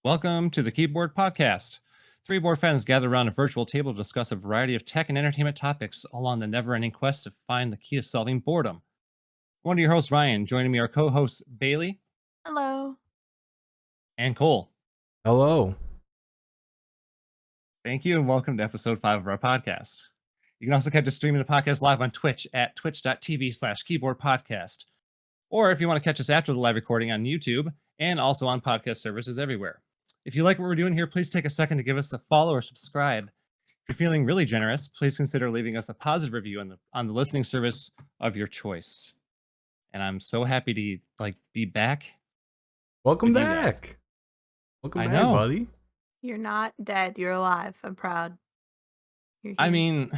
Welcome to the KeyBoard Podcast. Three board friends gather around a virtual table to discuss a variety of tech and entertainment topics along the never ending quest to find the key to solving boredom. One of your hosts, Ryan. Joining me are co hosts Bailey Hello. and Cole. Hello. Thank you and welcome to episode 5 of our podcast. You can also catch us streaming the podcast live on Twitch at twitch.tv/keyboardpodcast. Or if you want to catch us after the live recording on YouTube and also on podcast services everywhere. If you like what we're doing here, please take a second to give us a follow or subscribe. If you're feeling really generous, please consider leaving us a positive review on the listening service of your choice. And I'm so happy to be back. Welcome with you guys. back. Welcome I back, know. buddy. You're not dead. You're alive. I'm proud. You're I here. mean,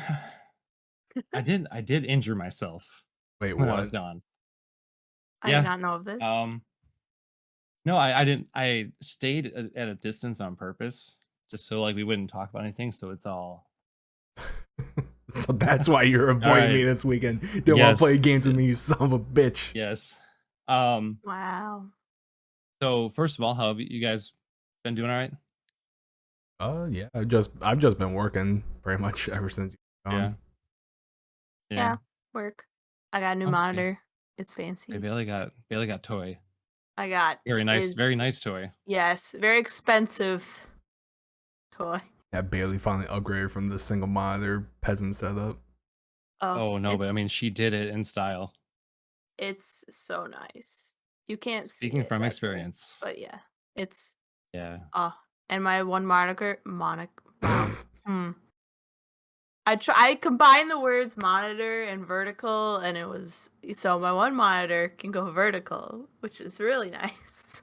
I did injure myself Wait, when I what? was gone. I yeah. did not know of this. No, I didn't. I stayed at a distance on purpose, just so we wouldn't talk about anything. So it's all. So that's why you're avoiding me this weekend. Don't want to play games with me, you son of a bitch. Yes. Wow. So first of all, how have you guys been doing? All right. Yeah. I've just been working pretty much ever since you've gone. Yeah. Work. I got a new monitor. It's fancy. Bailey got toy. I got very nice toy. Yes, very expensive toy. Yeah, Bailey finally upgraded from the single monitor peasant setup. Oh no, but I mean she did it in style. It's so nice. You can't Speaking see from experience. but yeah, it's yeah. And my one monitor. I combined the words monitor and vertical, and it was so my one monitor can go vertical, which is really nice.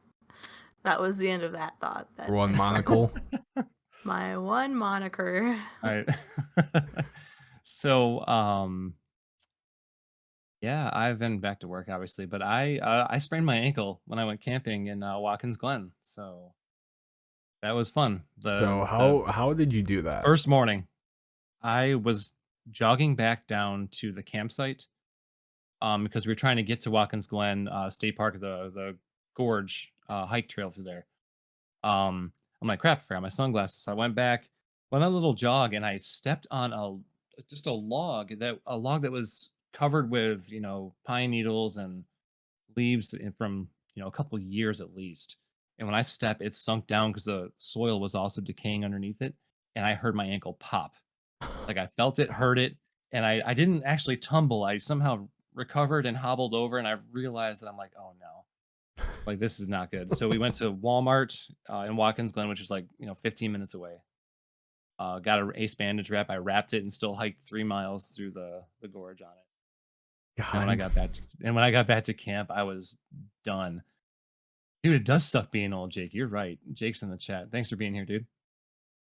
That was the end of that thought. That one monocle. My one moniker. All right. So, yeah, I've been back to work obviously, but I sprained my ankle when I went camping in Watkins Glen, so that was fun. So how did you do that? First morning, I was jogging back down to the campsite, because we were trying to get to Watkins Glen State Park, the gorge hike trail through there. I'm like, crap, I forgot my sunglasses. So I went back, went on a little jog, and I stepped on a log that was covered with pine needles and leaves from a couple years at least. And when I stepped, it sunk down because the soil was also decaying underneath it, and I heard my ankle pop. Like I felt it, heard it, and I didn't actually tumble. I somehow recovered and hobbled over, and I realized that I'm like, oh no, like this is not good. So we went to Walmart in Watkins Glen, which is 15 minutes away. Got an ace bandage wrap. I wrapped it and still hiked 3 miles through the gorge on it. And when I got back to camp, I was done. Dude, it does suck being old, Jake. You're right. Jake's in the chat. Thanks for being here, dude.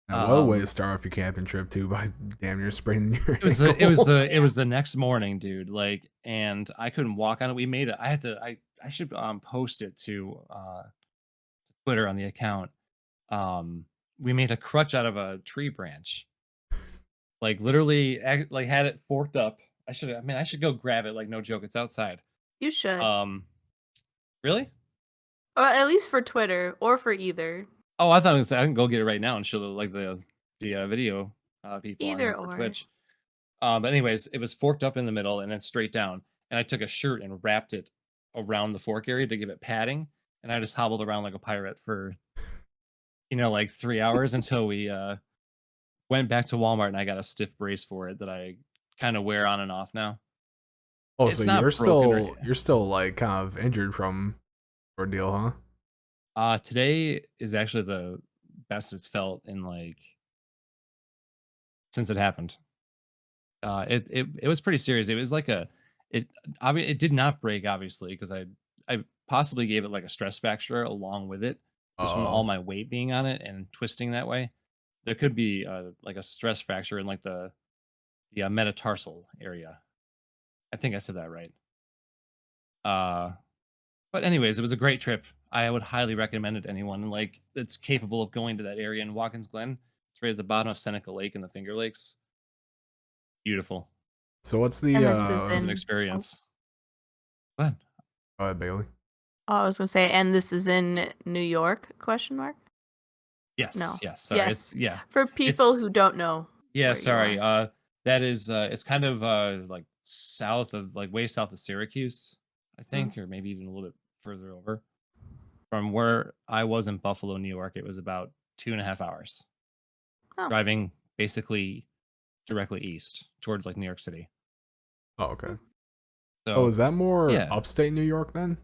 Now, what a way to start off your camping trip too, by damn near spraining your it was the next morning, dude. And I couldn't walk on it. We made it. I should post it to Twitter on the account. We made a crutch out of a tree branch. Literally had it forked up. I should go grab it, no joke. It's outside. You should. Really? Or at least for Twitter or for either. Oh, I thought I can go get it right now and show the video people either on or. for Twitch. But anyways, it was forked up in the middle and then straight down. And I took a shirt and wrapped it around the fork area to give it padding. And I just hobbled around like a pirate for 3 hours until we went back to Walmart and I got a stiff brace for it that I kind of wear on and off now. Oh, so you're still like kind of injured from ordeal, huh? Today is actually the best it's felt in since it happened. It was pretty serious. It was it did not break, obviously, because I possibly gave it a stress fracture along with it, just from all my weight being on it and twisting that way. There could be a stress fracture in the metatarsal area. I think I said that right. But anyways, it was a great trip. I would highly recommend it to anyone that's capable of going to that area in Watkins Glen. It's right at the bottom of Seneca Lake and the Finger Lakes. Beautiful. So what's the it was an experience. Go ahead, Bailey. Oh, I was gonna say, and this is in New York? ? Yes, No. yes, sorry, Yes. it's yeah. For people It's who don't know yeah, where you sorry, are. that is, it's kind of, like, south of like, way south of Syracuse, I Mm. think, or maybe even a little bit further over. From where I was in Buffalo, New York, it was about 2.5 hours, Oh. driving basically directly east towards, like, New York City. Oh, Mm. okay. Oh, So, is that more yeah. upstate New York then?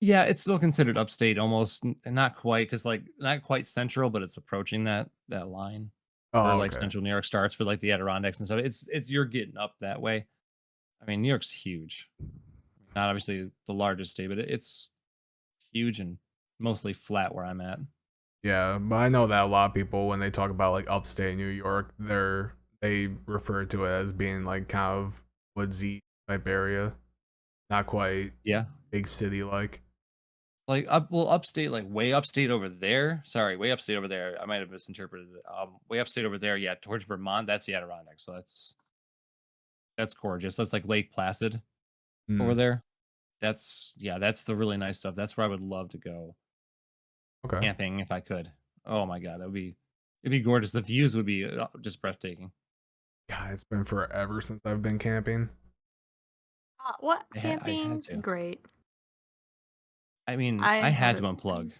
Yeah, it's still considered upstate almost, not quite, because like, not quite central, but it's approaching that line where, Oh, like, okay. central New York starts for, like, the Adirondacks and stuff. It's you're getting up that way. I mean, New York's huge. Not obviously the largest state, but it's huge and mostly flat where I'm at. Yeah, but I know that a lot of people when they talk about like upstate New York, they refer to it as being like kind of woodsy type area, not quite Yeah. big city like. Like, upstate, like, way upstate over there sorry, way upstate over there, I might have misinterpreted it, way upstate over there, yeah, towards Vermont, that's the Adirondacks, so that's gorgeous. That's like Lake Placid over Mm, there. That's yeah, that's the really nice stuff. That's where I would love to go okay. camping if I could. Oh my god, it'd be gorgeous. The views would be, just breathtaking. God, it's been forever since I've been camping. What? I had Camping's to. great. I mean, I I had to haven't unplug. been.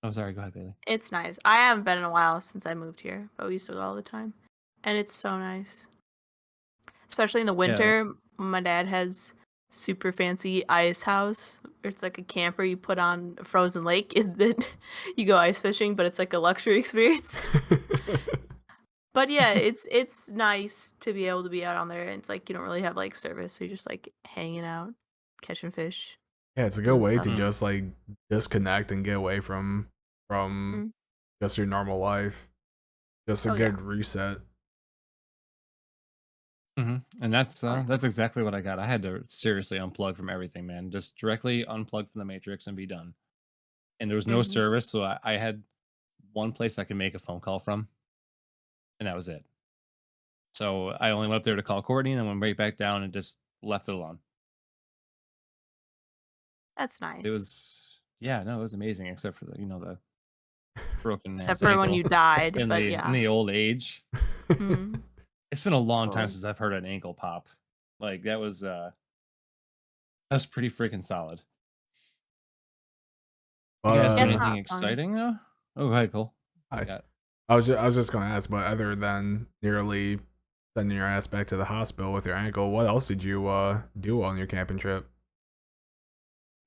Oh, sorry, go ahead, Bailey. It's nice. I haven't been in a while since I moved here, but we used to go all the time. And it's so nice. Especially in the Yeah. winter, my dad has super fancy ice house. It's like a camper you put on a frozen lake and then you go ice fishing, but it's like a luxury experience. But yeah, it's nice to be able to be out on there and it's like you don't really have like service, so you're just like hanging out, catching fish, Yeah, it's a good doing way stuff. to Mm, just like disconnect and get away from Mm. just your normal life. Just a Oh yeah. good reset. And Oh yeah. that's exactly what I got. I had to seriously unplug from everything, man. Just directly unplug from the matrix and be done. And there was no Mhm. service, so I had one place I could make a phone call from, and that was it. So I only went up there to call Courtney, and I went right back down and just left it alone. That's It nice. was yeah, no, it was amazing, except for the broken Except ass for when ankle you died, in but in yeah. the old age. Mm. It's been a long time So since I've heard an ankle pop. Like that was pretty freaking solid. You But guys yeah, do it's anything not fun. exciting though? Oh, hi, Cole. What you I got? I was just gonna ask, but other than nearly sending your ass back to the hospital with your ankle, what else did you do on your camping trip?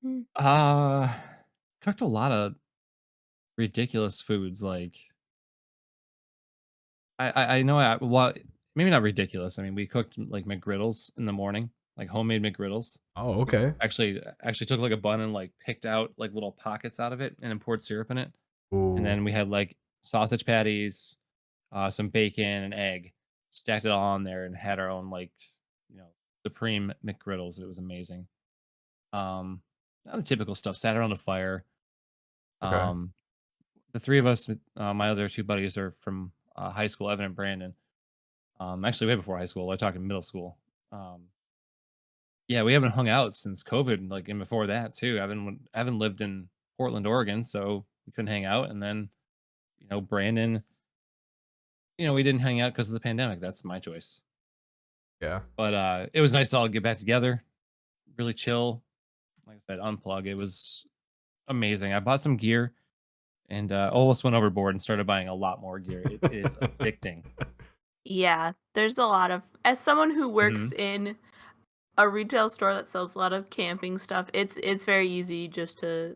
Mm. Uh, cooked a lot of ridiculous foods. Like I know well maybe not ridiculous. I mean, we cooked like McGriddles in the morning, like homemade McGriddles. Oh, okay. Actually took like a bun and like picked out like little pockets out of it and then poured syrup in it. And Ooh, then we had like sausage patties, some bacon, and egg, stacked it all on there, and had our own like supreme McGriddles. It was amazing. The typical stuff. Sat around a fire. okay. Um, the three of us, my other two buddies are from high school, Evan and Brandon. Actually, way before high school. I talking middle school. Um, yeah, we haven't hung out since COVID, like, and before that too. Evan lived in Portland, Oregon, so we couldn't hang out. And then, Brandon, we didn't hang out because of the pandemic. That's my choice. Yeah. But it was nice to all get back together, really chill. Like I said, unplug. It was amazing. I bought some gear and almost went overboard and started buying a lot more gear. It is addicting. Yeah, there's a lot of as someone who works Hmm. in a retail store that sells a lot of camping stuff, it's very easy just to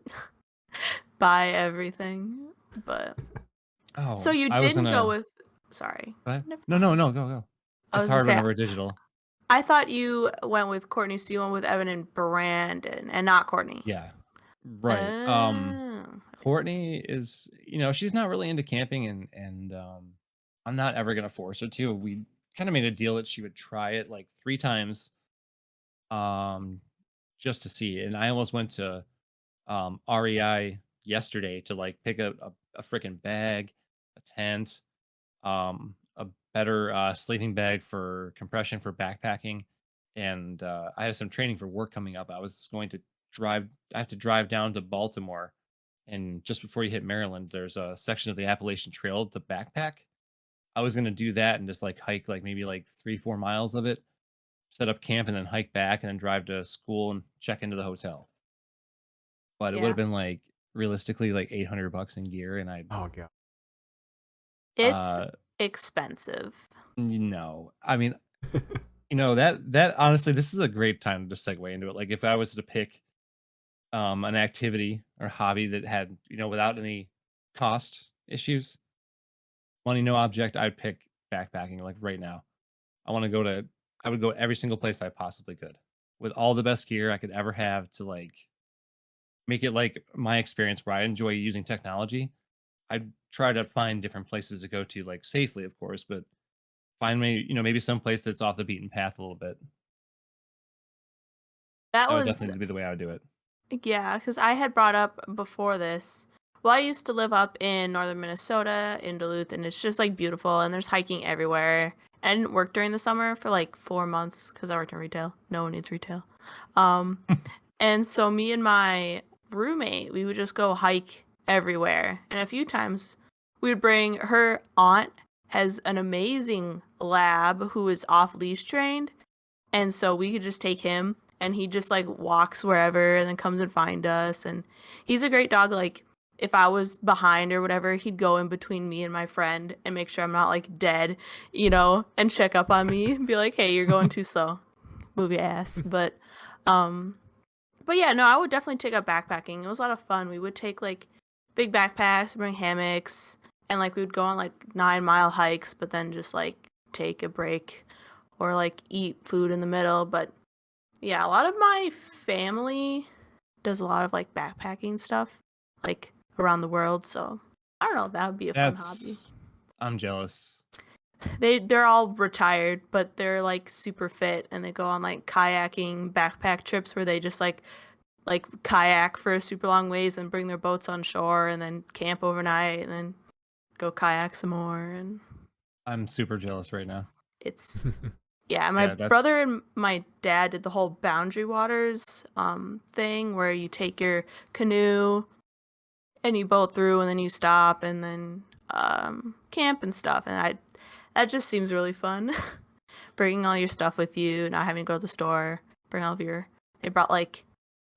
buy everything. But so Oh, you I was in didn't go a. with sorry. Go ahead. Never No, no, mind. no. Go, go. I It's was gonna hard say whenever digital. I thought you went with Courtney, so you went with Evan and Brandon and not Courtney. Yeah. Right. Oh, that makes sense. Courtney is, she's not really into camping, and I'm not ever gonna force her to. We kind of made a deal that she would try it like 3 times, um, just to see. And I almost went to REI yesterday to like pick up a freaking bag, a tent, a better sleeping bag for compression for backpacking, and I have some training for work coming up. I was going to drive. I have to drive down to Baltimore and just before you hit Maryland, there's a section of the Appalachian Trail to backpack. I was gonna do that and just like hike like maybe like 3, 4 miles of it, set up camp, and then hike back, and then drive to school and check into the hotel. But it would have Yeah. been like realistically like $800 in gear, and I Oh god. It's uh expensive. no, I mean, that honestly, this is a great time to segue into it. Like if I was to pick an activity or hobby that had, without any cost issues, money no object, I'd pick backpacking like right now. I would go every single place I possibly could with all the best gear I could ever have to like make it like my experience where I enjoy using technology. I'd try to find different places to go to, like safely, of course, but find me, maybe some place that's off the beaten path a little bit. That That would was definitely be the way I would do it. Yeah, because I had brought up before this. Well, I used to live up in northern Minnesota in Duluth, and it's just like beautiful, and there's hiking everywhere. I didn't work during the summer for like 4 months because I worked in retail. No one needs retail. Um, and so me and my roommate, we would just go hike everywhere. And a few times we would bring her aunt has an amazing lab who is off leash trained, and so we could just take him and he just like walks wherever and then comes and find us. And he's a great dog. Like if I was behind or whatever, he'd go in between me and my friend and make sure I'm not like dead, and check up on me and be like, "Hey, you're going too slow. Move your ass." Um but yeah, no, I would definitely take up backpacking. It was a lot of fun. We would take like big backpacks, bring hammocks, and like we would go on like 9-mile hikes, but then just like take a break or like eat food in the middle. But yeah, a lot of my family does a lot of like backpacking stuff, like around the world. So I don't know, that would be a fun hobby. That's I'm jealous. They're all retired, but they're like super fit and they go on like kayaking backpack trips where they just like kayak for a super long ways and bring their boats on shore and then camp overnight and then go kayak some more. And I'm super jealous right now. it's yeah, my Yeah, brother that's and my dad did the whole Boundary Waters thing where you take your canoe and you boat through and then you stop and then camp and stuff. And I that just seems really fun. Bringing all your stuff with you, not having to go to the store, bring all of your they brought like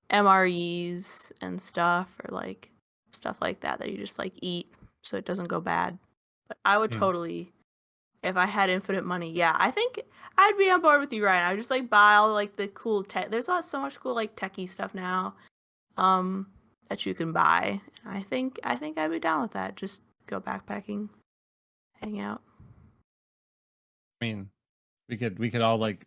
MREs and stuff or like stuff like that you just like eat so it doesn't go bad. But I would hmm. totally if I had infinite money, yeah, I think I'd be on board with you, Ryan. I would just like buy all like the cool tech. There's so much cool like techie stuff now, um, that you can buy. I think I'd be down with that. Just go backpacking, hang out. I mean, we could all like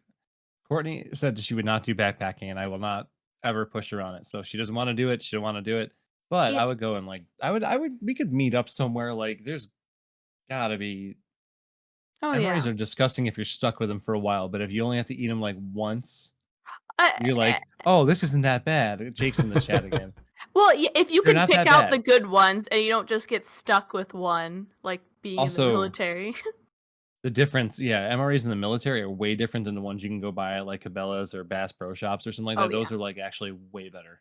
Courtney said that she would not do backpacking, and I will not ever push her on it. So if she doesn't want to do it, she don't want to do it. But Yeah. I would go and like I would we could meet up somewhere. Like there's gotta be Oh MREs yeah. are disgusting if you're stuck with them for a while, but if you only have to eat them like once, I, you're I, like, oh, this isn't that bad. Jake's in the chat again. well, if you They're can not pick that out the bad. good ones and you don't just get stuck with one, like being in the Also, military. the difference, yeah, MREs in the military are way different than the ones you can go buy at like Cabela's or Bass Pro Shops or something like Oh that. yeah. Those are like actually way better.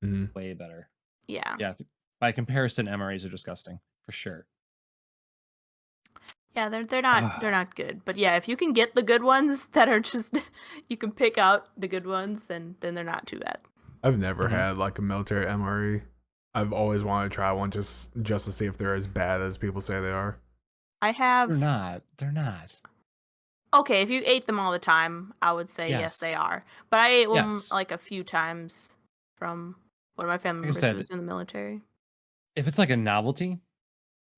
Mhm. Way better. Yeah. Yeah. By comparison, MREs are disgusting for sure. Yeah, they're not good. But yeah, if you can get the good ones that are just you can pick out the good ones, then they're not too bad. I've never Mhm. had like a military MRE. I've always wanted to try one just to see if they're as bad as people say they are. I They're have not. They're not. okay, if you ate them all the time, I would say yes, they Yes. are. But I ate them Yes. like a few times from one of my family Like I members who said, was in the military. if it's like a novelty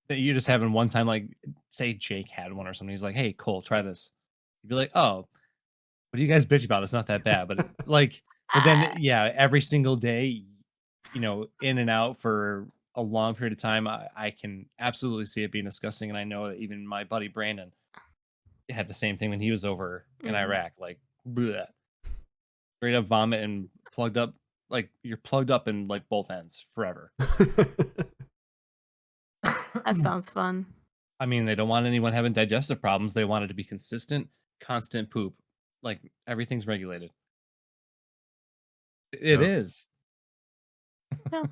that you just having one time, like say Jake had one or something, he's like, "Hey, Cole, try this." You'd be like, "Oh, what do you guys bitch about? It's not that bad." But then, Uh, yeah, every single day, in and out for a long period of time, I can absolutely see it being disgusting. And I know that even my buddy Brandon had the same thing when he was over in mm. Iraq. Like, bleh, straight up vomit and plugged up. Like you're plugged up in like both ends forever. That sounds fun. I mean, they don't want anyone having digestive problems. They want it to be consistent, constant poop. Like everything's regulated. It Yep. is. Yeah.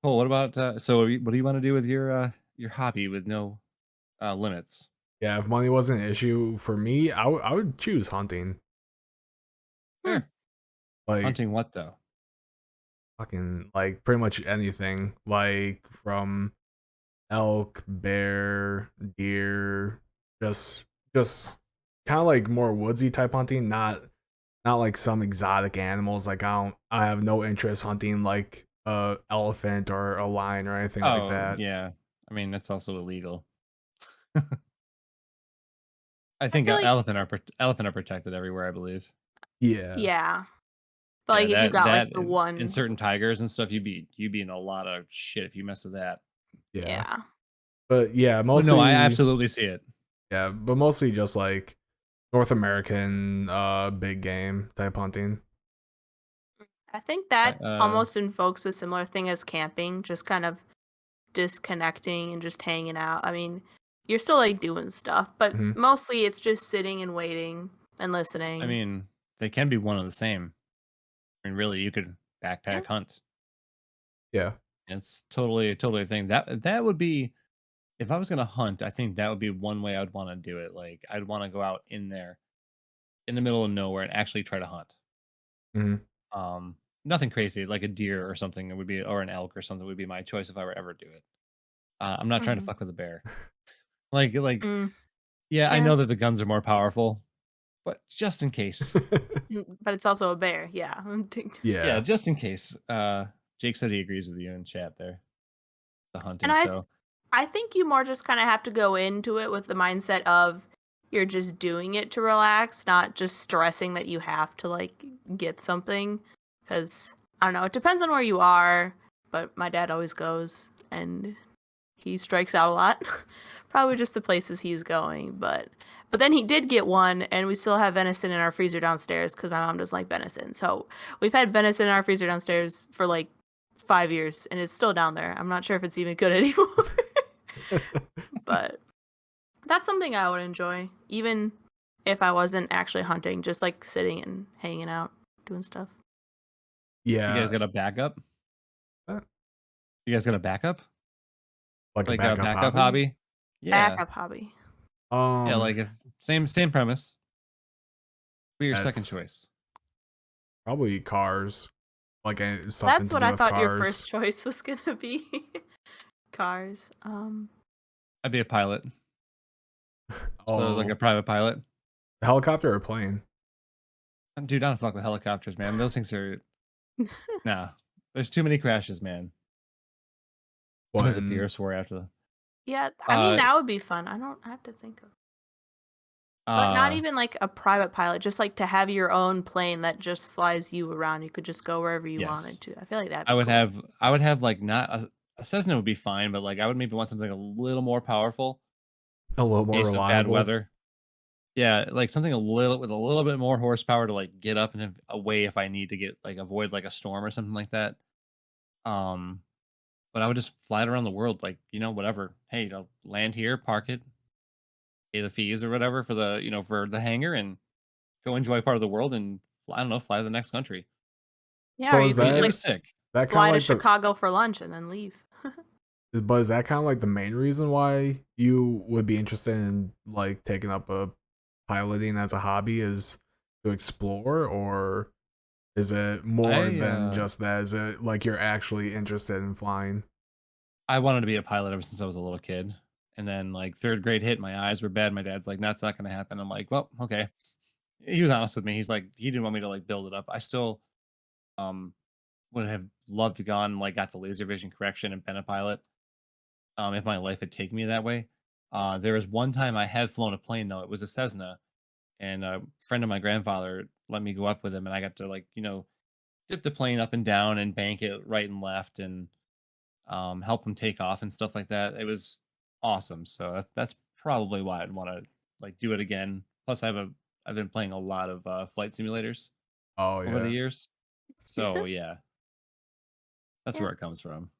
Well, what about what do you want to do with your hobby with no limits? Yeah, if money wasn't an issue for me, I would choose hunting. Hmm. Fair. Like Hunting what though? fucking like pretty much anything. Like from elk, bear, deer, just just kind of like more woodsy type hunting, not like some exotic animals. Like I have no interest hunting like a elephant or a lion or anything like Oh, that. yeah. I mean, that's also illegal. I I think feel like elephant are protected everywhere, I believe. Yeah. yeah, but Yeah, like if you got like that the and one, certain tigers and stuff, you'd be in a lot of shit if you mess with that. Yeah. yeah. But yeah, But no, I mostly absolutely see it. yeah, but mostly just like North American big game type hunting. I think I, that almost invokes a similar thing as camping, just kind of disconnecting and just hanging out. I mean, you're still like doing stuff, but Mhm. mostly it's just sitting and waiting and I listening. mean, they can be one and the same. I mean, really, you could Yeah. backpack hunt. Yeah. It's totally a thing. That would be if I was gonna hunt. I think that would be one way I'd want to do it. Like I'd want to go out in there in the middle of nowhere and actually try to hunt. Mhm. Nothing crazy like a deer or something. It would be or an elk or something would be my choice if I were ever do it. I'm not trying to Hmm. fuck with a bear. Like Mm, yeah, I yeah. know that the guns are more powerful, but just in case. But it's also a bear. Yeah. Yeah, Yeah. just in case. Jake said he agrees with you in chat there. The And hunting. I So I think you more just kind of have to go into it with the mindset of you're just doing it to relax, not just stressing that you have to like get something. Because I don't know, it depends on where you are. But my dad always goes and he strikes out a lot. Probably just the places he's going, but then he did get one, and we still have venison in our freezer downstairs because my mom doesn't like venison. So we've had venison in our freezer downstairs for like 5 years, and it's still down there. I'm not sure if it's even good anymore. But that's something I would enjoy, even if I wasn't actually hunting, just like sitting and hanging out, doing stuff. you guys Yeah. got a backup? uh, You guys got a backup? Like a Like a backup backup hobby? hobby? Yeah. Backup hobby. Yeah, Um like if same premise. Be your second that's choice. probably cars. Like something That's to what do I with thought your first cars. choice was gonna be. Cars. I'd be a pilot. So like a Oh, private pilot. helicopter or plane? Dude, I don't fuck with helicopters, man. Those things are nah. There's too many crashes, man. The When beer swore after the Yeah, I mean, uh that would be fun. I don't have to think of but not uh even like a private pilot, just like to have your own plane that just flies you around. You could just go wherever you yes. wanted to. I feel like that'd I be would cool. have I would have like not a Cessna would be fine, but like I would maybe want something a little more powerful a little in more case of bad reliable. weather. Yeah, like something a little with a little bit more horsepower to like get up and away if I need to get like avoid like a storm or something like that. Um, but I would just fly it around the world, like whatever. Hey, land here, park it, pay the fees or whatever for the for the hangar, and go enjoy part of the world and fly, I don't know, fly to the next country. Yeah, or So you is could just It'd that be like sick. that kind of fly to like the Chicago for lunch and then leave. but is that kind of like the main reason why you would be interested in like taking up a piloting as a hobby is to explore, or is it more I than just that? Is it like you're actually interested in flying? I wanted to be a pilot ever since I was a little kid. And then like third grade hit, my eyes were bad. My dad's like, that's not gonna happen. I'm like, well, okay. He was honest with me. He's like, he didn't want me to like build it up. I still um would have loved to gone like got the laser vision correction and been a pilot. If my life had taken me that way. There was one time I had flown a plane though. It was a Cessna, and a friend of my grandfather let me go up with him, and I got to like dip the plane up and down and bank it right and left, and help him take off and stuff like that. It was awesome. So that's probably why I'd want to like do it again. Plus, I've been playing a lot of flight simulators Oh over the yeah. years. So yeah, that's Yeah. where it comes from.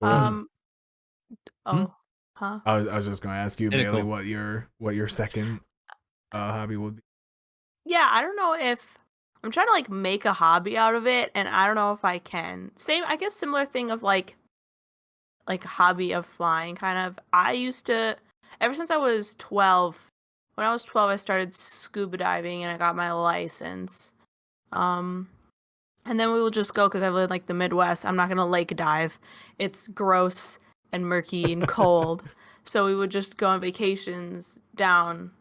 Cool. Um. Hmm? Oh. Huh. I was just gonna ask you, Hit it Bailey, cool. what your second hobby would be. Yeah, I don't know if I'm trying to like make a hobby out of it, and I don't know if I can. Same, I guess, similar thing of like a hobby of flying kind of. I used to, ever since I was 12, when I was 12 I started scuba diving and I got my license. And then we will just go, because I live in like the Midwest. I'm not gonna lake dive. It's gross and murky and cold. So we would just go on vacations down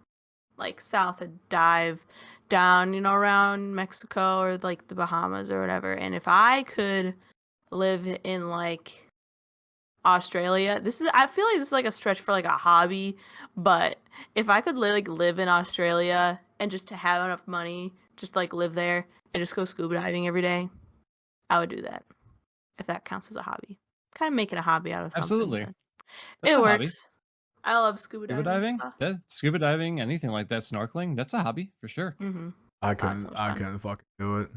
like south and dive down, around Mexico or like the Bahamas or whatever. And if I could live in like Australia, I feel like this is like a stretch for like a hobby, but if I could live in Australia and just to have enough money, just like live there and just go scuba diving every day, I would do that. If that counts as a hobby. Kind of making a hobby out of something, Absolutely. but That's it a hobby. works. I love scuba Scuba diving. diving? Scuba diving, anything like that, snorkeling, that's a hobby for sure. Mm-hmm. I Oh, so couldn't. much I fun. couldn't fucking do it.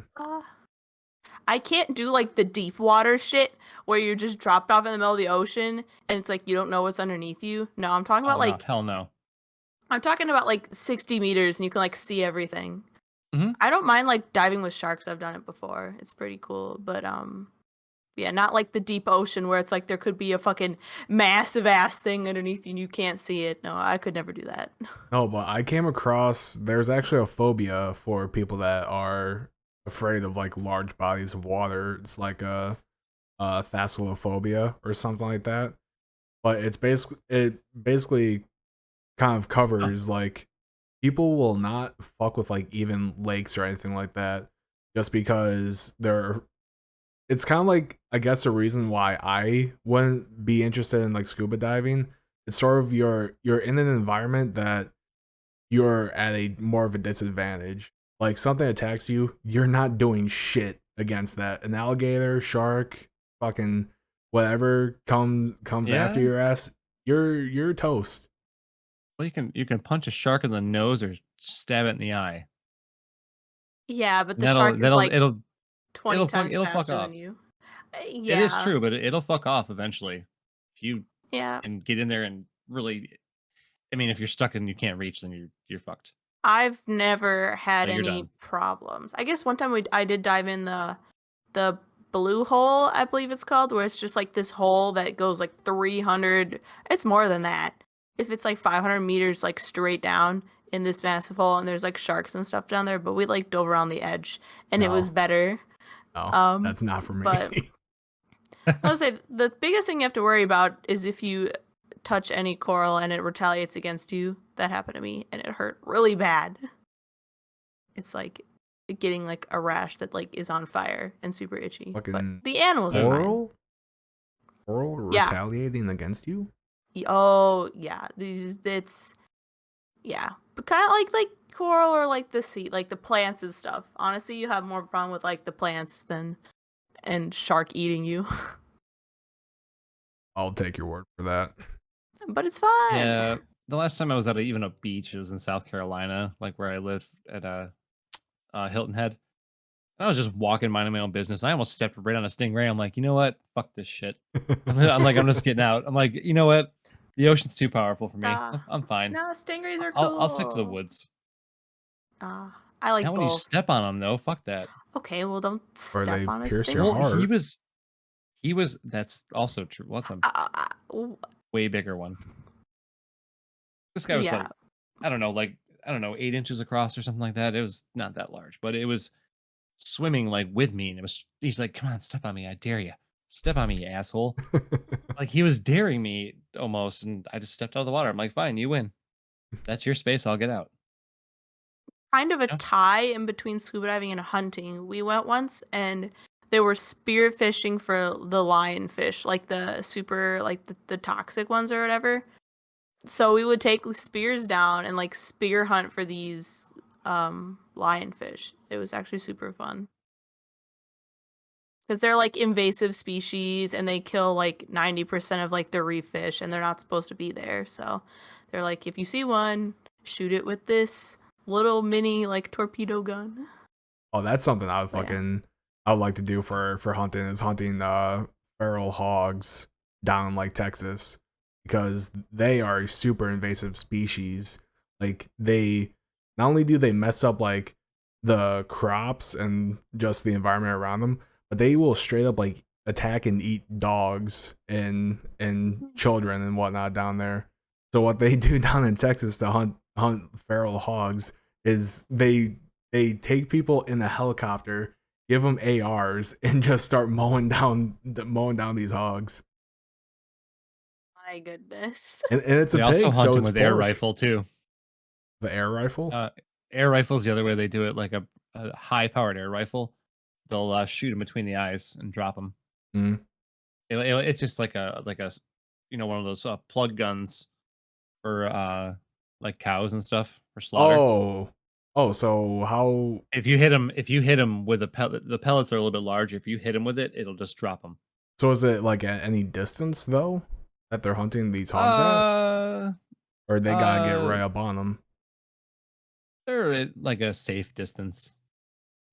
I can't do like the deep water shit where you're just dropped off in the middle of the ocean and it's like you don't know what's underneath you. No, I'm talking Oh about no, like hell no. 60 meters and you can like see everything. Mhm. I don't mind like diving with sharks. I've done it before. It's pretty cool, but yeah, not like the deep ocean where it's like there could be a fucking massive ass thing underneath you and you can't see it. No, I could never do that. No, but I came across there's actually a phobia for people that are afraid of like large bodies of water. It's like a thalassophobia or something like that. But it basically kind of Huh. covers like people will not fuck with like even lakes or anything like that just because they're it's kind of like I guess the reason why I wouldn't be interested in like scuba diving. It's sort of you're in an environment that you're at a more of a disadvantage. Like something attacks you, you're not doing shit against that. An alligator, shark, fucking whatever comes after Yeah. your ass, you're toast. Well, you can punch a shark in the nose or stab it in the eye. Yeah, but the That'll shark is that'll like it'll 20 times it'll fuck faster than off. you. It is Yeah. true, but it'll fuck off eventually. If you Yeah. can get in there and really, I mean, if you're stuck and you can't reach, then you're fucked. I've never had Like, you're any done. problems. I guess one time I did dive in the blue hole, I believe it's called, where it's just like this hole that goes like 300, it's more than that. If it's like 500 meters like straight down in this massive hole and there's like sharks and stuff down there, but we like dove around the edge and it was No, better. no, Um that's not for me. but I would say the biggest thing you have to worry about is if you touch any coral and it retaliates against you. That happened to me and it hurt really bad. It's like getting like a rash that like is on fire and super itchy. But Fucking the animals are Mm. fine. coral Yeah. retaliating against you. Oh yeah. It's yeah. But kind of like coral or like the sea, like the plants and stuff. Honestly, you have more problem with like the plants than and shark eating you. I'll take your word for that. But it's fun. Yeah, the last time I was at even a beach, it was in South Carolina, like where I lived at Hilton Head. I was just walking, minding my own business. I almost stepped right on a stingray. I'm like, you know what? Fuck this shit. I'm just getting out. I'm like, you know what? The ocean's too powerful for me. Uh, I'm fine. no, stingrays are I'll stick to the cool. woods. I like Not when you both. step on them though. Fuck that. Okay, well, don't Or step they on a pierce your Well, stingray. heart. he was. That's also true. Well, that's a Ooh, way bigger one. This guy was yeah, like, I don't know, 8 inches across or something like that. It was not that large, but it was swimming like with me, and he's like, "Come on, step on me, I dare you, step on me, you asshole!" Like he was daring me almost, and I just stepped out of the water. I'm like, "Fine, you win. That's your space. I'll get out." kind of a You know? tie in between scuba diving and hunting. We went once and they were spear fishing for the lionfish, like the super, like the toxic ones or whatever. So we would take spears down and like spear hunt for these lionfish. It was actually super fun. Because they're like invasive species and they kill like 90% of like the reef fish and they're not supposed to be there. So they're like, if you see one, shoot it with this little mini like torpedo gun. Oh, that's something I would But yeah. I would like to do for hunting is hunting feral hogs down in like Texas because they are a super invasive species. Like they not only do they mess up like the crops and just the environment around them, but they will straight up like attack and eat dogs and children and whatnot down there. So what they do down in Texas to hunt feral hogs is they take people in a helicopter, give them ARs, and just start mowing down these hogs. My goodness. And it's a They also pig, hunt so them it's with air pork. rifle too. The air rifle. Air rifle's the other way they do it, like a high-powered air rifle. They'll shoot them between the eyes and drop them. Mm. It's just like one of those plug guns for like cows and stuff for slaughter. Oh, so how? If you hit them with a pellet, the pellets are a little bit large. If you hit them with it, it'll just drop them. So is it like at any distance though that they're hunting these hogs at, Uh, or they gotta get uh, right up on them? they're at like a safe distance.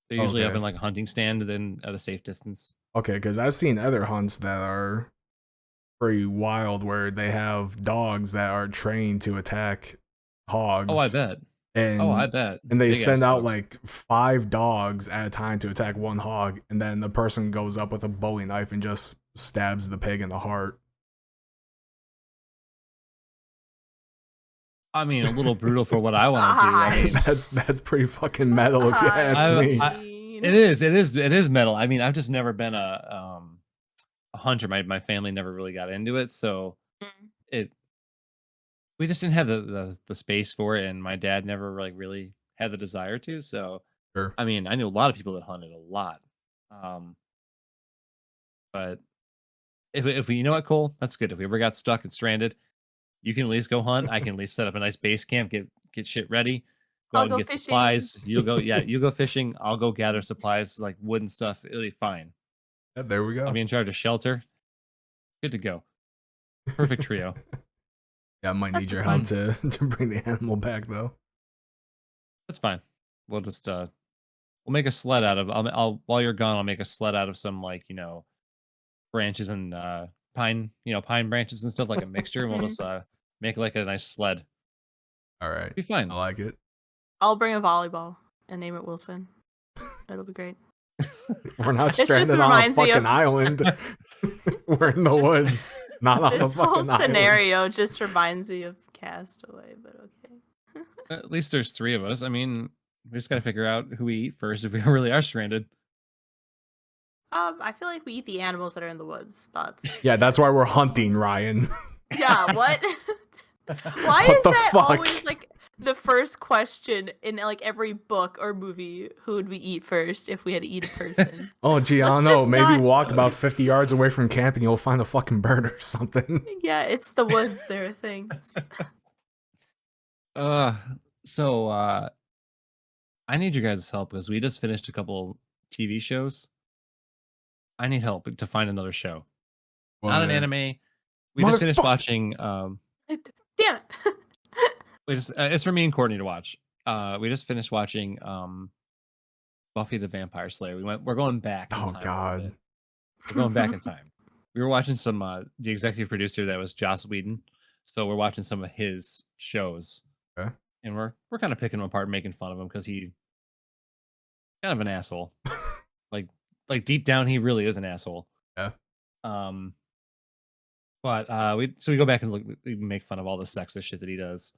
They're usually up Okay, in like a hunting stand, then at a safe distance. okay, because I've seen other hunts that are pretty wild where they have dogs that are trained to attack Oh, I hogs, bet. Oh, I and bet. they Big ass send out dogs. like 5 dogs at a time to attack one hog, and then the person goes up with a Bowie knife and just stabs the pig in the heart. I mean, a little brutal for what I want to do. I mean, That's pretty fucking metal if you ask me. it is metal. I mean, I've just never been a hunter. My family never really got into it, so Mm. it we just didn't have the space for it, and my dad never like really had the desire to. So, Sure. I mean, I knew a lot of people that hunted a lot, um, but if we, you know what, Cole, that's good. If we ever got stuck and stranded, you can at least go hunt. I can at least set up a nice base camp, get shit ready, go I'll out and go get fishing. supplies. You go fishing. I'll go gather supplies like wood and stuff. It'll be fine. Yeah, there we I'll go. be in charge of shelter. Good to go. Perfect trio. Yeah, I might That's need your just help fun. to bring the animal back though. That's fine. We'll just we'll make a sled out of. I'll while you're gone, I'll make a sled out of some like branches and pine branches and stuff like a mixture, and we'll Mhm. just make like a nice sled. All right, Be fine. I like it. I'll bring a volleyball and name it Wilson. It'll be great. We're not It just stranded on a reminds me fucking of island. We're in it's the just woods, not on a this whole fucking island. scenario just reminds me of Castaway, but okay. At least there's three of us. I mean, we just gotta figure out who we eat first if we really are stranded. I feel like we eat the animals that are in the woods. Yeah, that's why we're normal. hunting, Ryan. Yeah, what? Why What is the that fuck? always like the first question in like every book or movie? Who would we eat first if we had to eat a person? Oh, gee, I Let's don't know. just Maybe not. walk about 50 yards away from camp and you'll find a fucking bird or something. Yeah, it's the woods. There are things. uh, so I need you guys' help because we just finished a couple TV shows. I need help to find another show, not an What? anime. We just finished Motherfucker! watching. Damn it. We just it's for me and Courtney to watch. We just finished watching Buffy the Vampire Slayer. We're going back in Oh, time a little God. bit. We're going back in time. We were watching some the executive producer that was Joss Whedon. So we're watching some of his shows. Okay. And we're kind of picking him apart, making fun of him because he kind of an asshole. like deep down he really is an asshole. Yeah. Um but we go back and we make fun of all the sexist shit that he does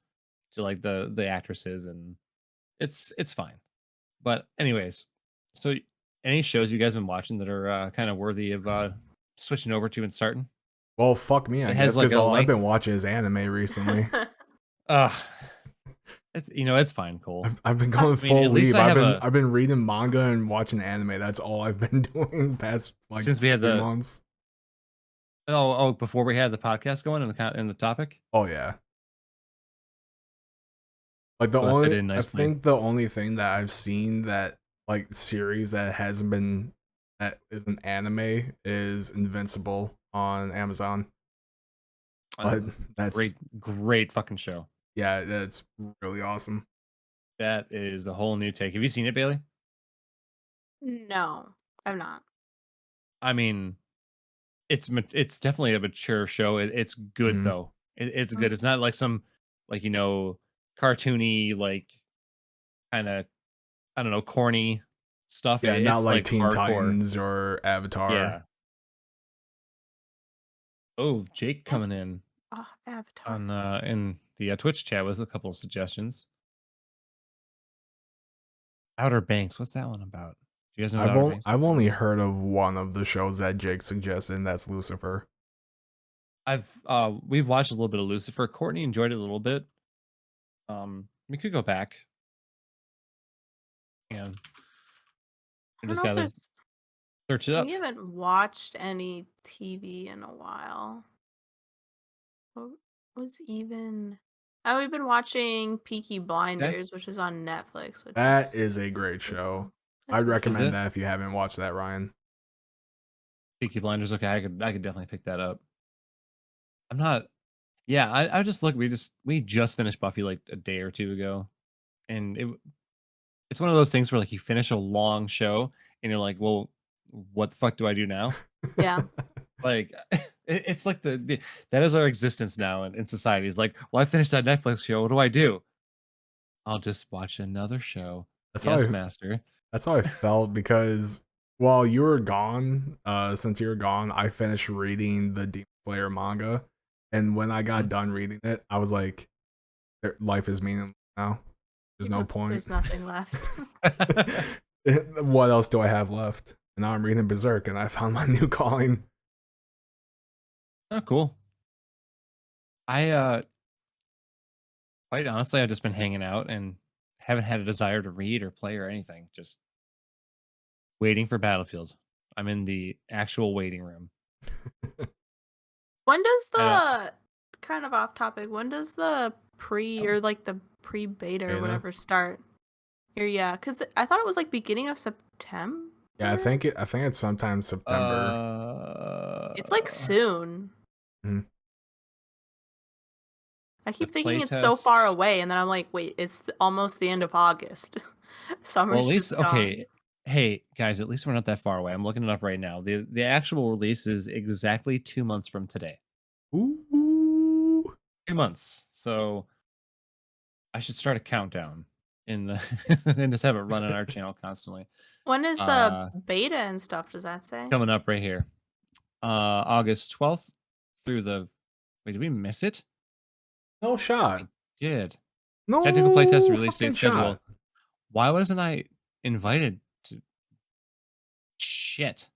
to like the actresses, and it's fine. But anyways, so any shows you guys been watching that are kind of worthy of switching over to and starting? Well, fuck me, I It guess, has like because a all I've been length. watching is anime recently. Uh it's fine, Cole. I've been I going mean, full at least leave. I have a I've been reading manga and watching anime. That's all I've been doing the past like since we had 3 months. before we had the podcast going and the topic. Oh yeah. Like Well, that fit in I nicely. think the only thing that I've seen that like series that hasn't been that is an anime is Invincible on Amazon. But that's Great fucking show. yeah, that's really awesome. That is a whole new take. Have you seen it, Bailey? No, I'm not. I mean, it's definitely a mature show. It's good Mhm. though. It's good. It's not like some like cartoony like kind of I don't know, corny stuff. Yeah, not It's like like Teen hardcore. Titans or Avatar. Yeah. Oh, Jake Yeah. coming in Oh, Avatar. on in the Twitch chat with a couple of suggestions. Outer Banks, what's that one about? Do you guys know what Outer Banks I've is? only heard of one of the shows that Jake suggested, and that's Lucifer. We've watched a little bit of Lucifer. Courtney enjoyed it a little bit. We could go back and I we don't just know if gotta there's. search it We up. haven't watched any TV in a while. What was even? Oh, we've been watching Peaky Okay. Blinders, which is on Netflix, which That is is a great pretty show. cool. That's I'd pretty Is cool. recommend it? that if you haven't watched that, Ryan. Peaky Blinders, okay, I could definitely pick that up. I'm not yeah, I just look we just finished Buffy like a day or two ago. And it's one of those things where like you finish a long show and you're like, well, what the fuck do I do now? Yeah. Like it's like that is our existence now in society. It's like, well, I finished that Netflix show. What do I do? I'll just watch another show. That's how Yes, I master. that's how I felt because while you were gone, since you were gone, I finished reading the Demon Slayer manga, and when I got Mhm. done reading it, I was like, Life is meaningless now. There's no point. There's nothing left. What else do I have left?" And now I'm reading Berserk, and I found my new calling. Oh, cool. I quite honestly, I've just been hanging out and haven't had a desire to read or play or anything. Just waiting for Battlefield. I'm in the actual waiting room. When does I don't. the kind of off topic? When does the pre or like the pre beta or Beta. whatever start? Here, yeah, because I thought it was like beginning of September. Yeah, I think it's sometime September. It's like soon. Mhm. I The keep thinking it's so far playtest. away, and then I'm like, wait, it's almost the end of August. Well, at Summer's least just okay. gone. Hey guys, at least we're not that far away. I'm looking it up right now. The actual release is exactly 2 months from today. Ooh. 2 months. So I should start a countdown in the and just have it run on our channel constantly. When is the Uh, beta and stuff? Does that say? coming up right here. August 12th through the wait, did we miss it? No We shot. did. Technical playtest No release fucking date shot. schedule. Why wasn't I invited to shit?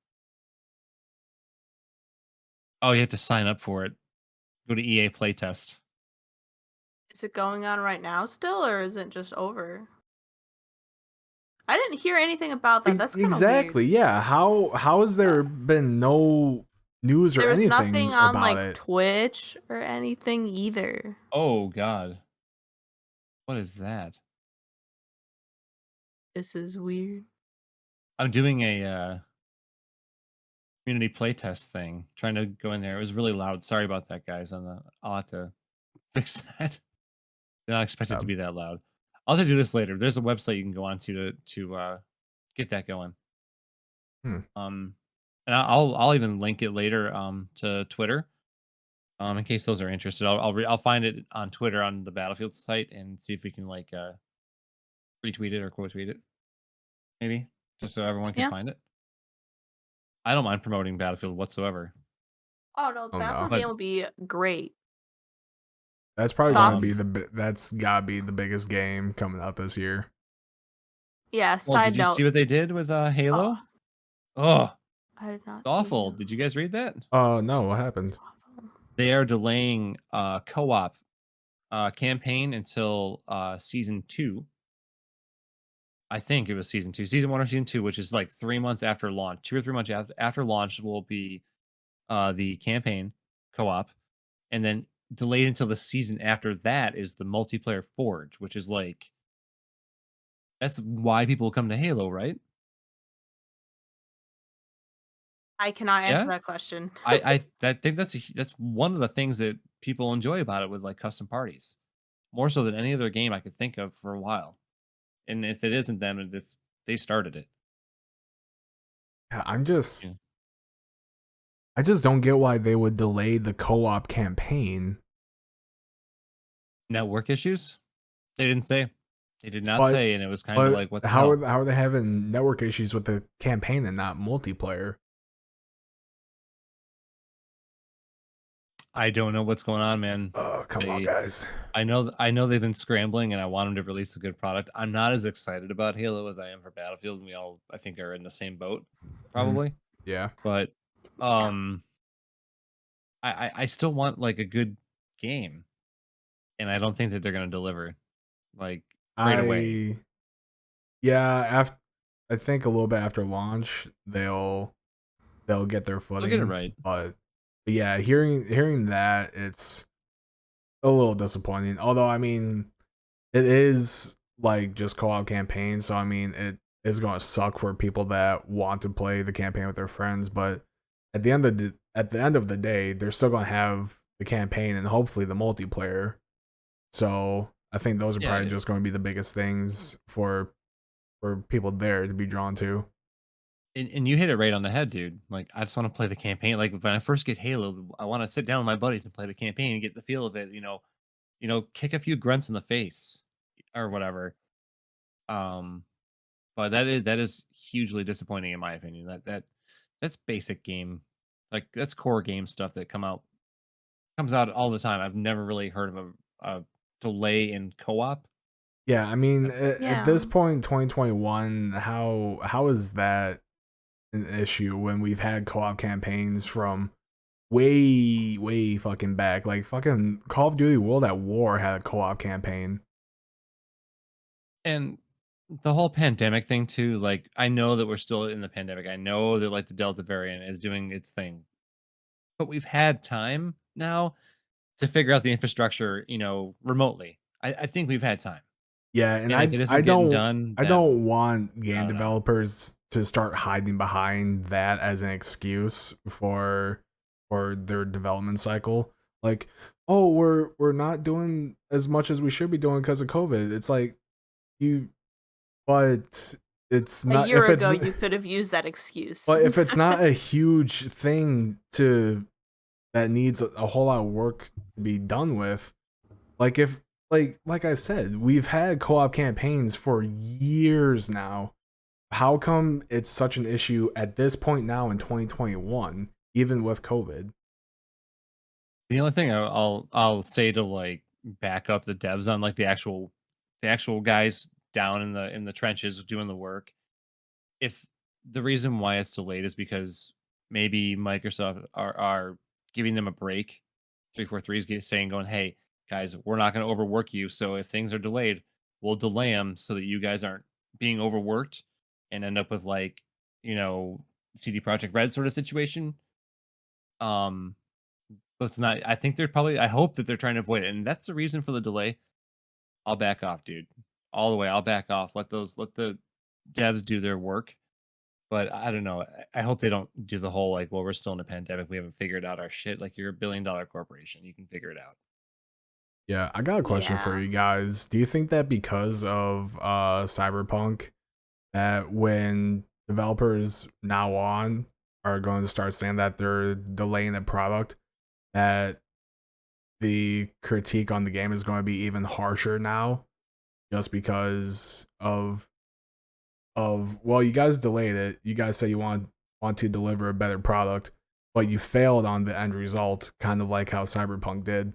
Oh, you have to sign up for it. Go to EA Playtest. Is it going on right now still, or is it just over? I didn't hear anything about that. That's kind of weird. Exactly. Yeah. How has Uh, there been no news or there was nothing anything on about like it? Twitch or anything either. Oh god. What is that? This is weird. I'm doing a community playtest thing, trying to go in there. It was really loud. Sorry about that, guys. I'll have to fix that. Did not expect it to be that loud. I'll have to do this later. There's a website you can go on to get that going. Hmm. And I'll even link it later to Twitter. In case those are interested. I'll find it on Twitter on the Battlefield site and see if we can like retweet it or quote tweet it. Maybe just so everyone can Yeah. find it. I don't mind promoting Battlefield whatsoever. Oh no, Oh no. Battlefield But game will be great. That's probably gonna be Thoughts? that's gotta be the biggest game coming out this year. Yeah. well, did Side you see note. what they did with Oh, Halo? Oh, I did not it's see awful. Halo. Did you guys read that? Oh no, what It's happened? awful. They are delaying co-op campaign until season 2. I think it was season 2, season 1 or season 2, which is like 3 months after launch. 2 or 3 months after launch will be the campaign co-op, and then delayed until the season after that is the multiplayer Forge, which is like that's why people come to Halo, right? I cannot answer Yeah, that question. I think that's one of the things that people enjoy about it with like custom parties, more so than any other game I could think of for a while. And if it isn't them, it's they started it. Yeah, Yeah. I just don't get why they would delay the co-op campaign. Network issues? They didn't say. They did not But say, and it was kind of but like, what the how hell? are they having network issues with the campaign and not multiplayer? I don't know what's going on, man. Oh, come on, They, guys. I know they've been scrambling, and I want them to release a good product. I'm not as excited about Halo as I am for Battlefield, and we all, I think, are in the same boat, Mhm. probably. Yeah. But Yeah. I still want like a good game, and I don't think that they're gonna deliver like right away. I yeah, after I think a little bit after launch, they'll get their They'll get it footing, right. but yeah, hearing that, it's a little disappointing. Although, I mean, it is like just co-op campaign, so I mean, it is going to suck for people that want to play the campaign with their friends, but at the end of the day, they're still going to have the campaign and hopefully the multiplayer. So, I think those are probably Yeah, just going to be the biggest things for people there to be drawn to. and you hit it right on the head, dude. Like, I just want to play the campaign. Like, when I first get Halo, I want to sit down with my buddies and play the campaign and get the feel of it. Kick a few grunts in the face or whatever. Um, but that is hugely disappointing in my opinion. That's basic game, like that's core game stuff that comes out all the time. I've never really heard of a delay in co-op. Yeah, I mean, That's at Yeah. this point in 2021, how is that an issue when we've had co-op campaigns from way fucking back? Like fucking Call of Duty World at War had a co-op campaign. and the whole pandemic thing too. Like, I know that we're still in the pandemic. I know that like the Delta variant is doing its thing, but we've had time now to figure out the infrastructure, remotely. I think we've had time. Yeah, and And if it isn't getting done, I then don't want I game don't know. developers to start hiding behind that as an excuse for their development cycle. Like, oh, we're not doing as much as we should be doing because of COVID. It's like you but it's A not year ago, you could have used that excuse. but if it's not a huge thing to that needs a whole lot of work to be done with, like if like I said, we've had co-op campaigns for years now. How come it's such an issue at this point now in 2021, even with COVID? The only thing I'll say to like back up the devs on like the actual guys down in the trenches doing the work. If the reason why it's delayed is because maybe Microsoft are giving them a break, 343 is saying, going, hey guys, we're not going to overwork you. So if things are delayed, we'll delay them so that you guys aren't being overworked and end up with like, you know, CD Project Red sort of situation. Um, but it's not. I think they're probably. I hope that they're trying to avoid it, and that's the reason for the delay. I'll back off, dude. All the way. I'll back off. Let the devs do their work. But I don't know. I hope they don't do the whole like, well, we're still in a pandemic. We haven't figured out our shit. Like, you're a $1 billion corporation. You can figure it out. Yeah, I got a question for Yeah. you guys. Do you think that because of Cyberpunk that when developers now on are going to start saying that they're delaying the product, that the critique on the game is going to be even harsher now just because of well, you guys delayed it. You guys say you want to deliver a better product, but you failed on the end result, kind of like how Cyberpunk did.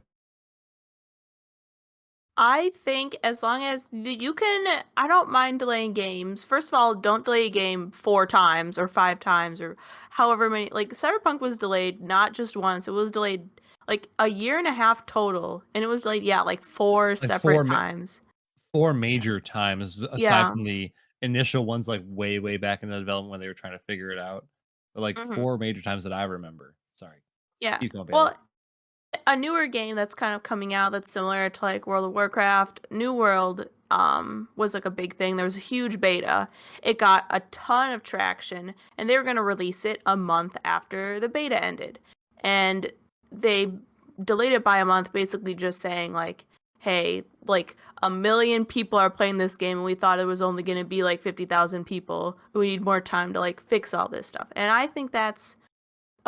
I think as long as you can, I don't mind delaying games. First of all, don't delay a game 4 times or 5 times or however many. Like Cyberpunk was delayed not just once; it was delayed like a year and a half total, and it was like yeah, like four Like separate times. four major times aside Yeah. from the initial ones, like way back in the development when they were trying to figure it out. But like Hmm. four major times that I remember. Sorry, Yeah. keep going, Bailey. Well, a newer game that's kind of coming out that's similar to like World of Warcraft, New World was like a big thing. There was a huge beta. It got a ton of traction and they were going to release it a month after the beta ended. And they delayed it by a month basically just saying like, hey, like 1 million people are playing this game and we thought it was only going to be like 50,000 people. We need more time to like fix all this stuff. And I think that's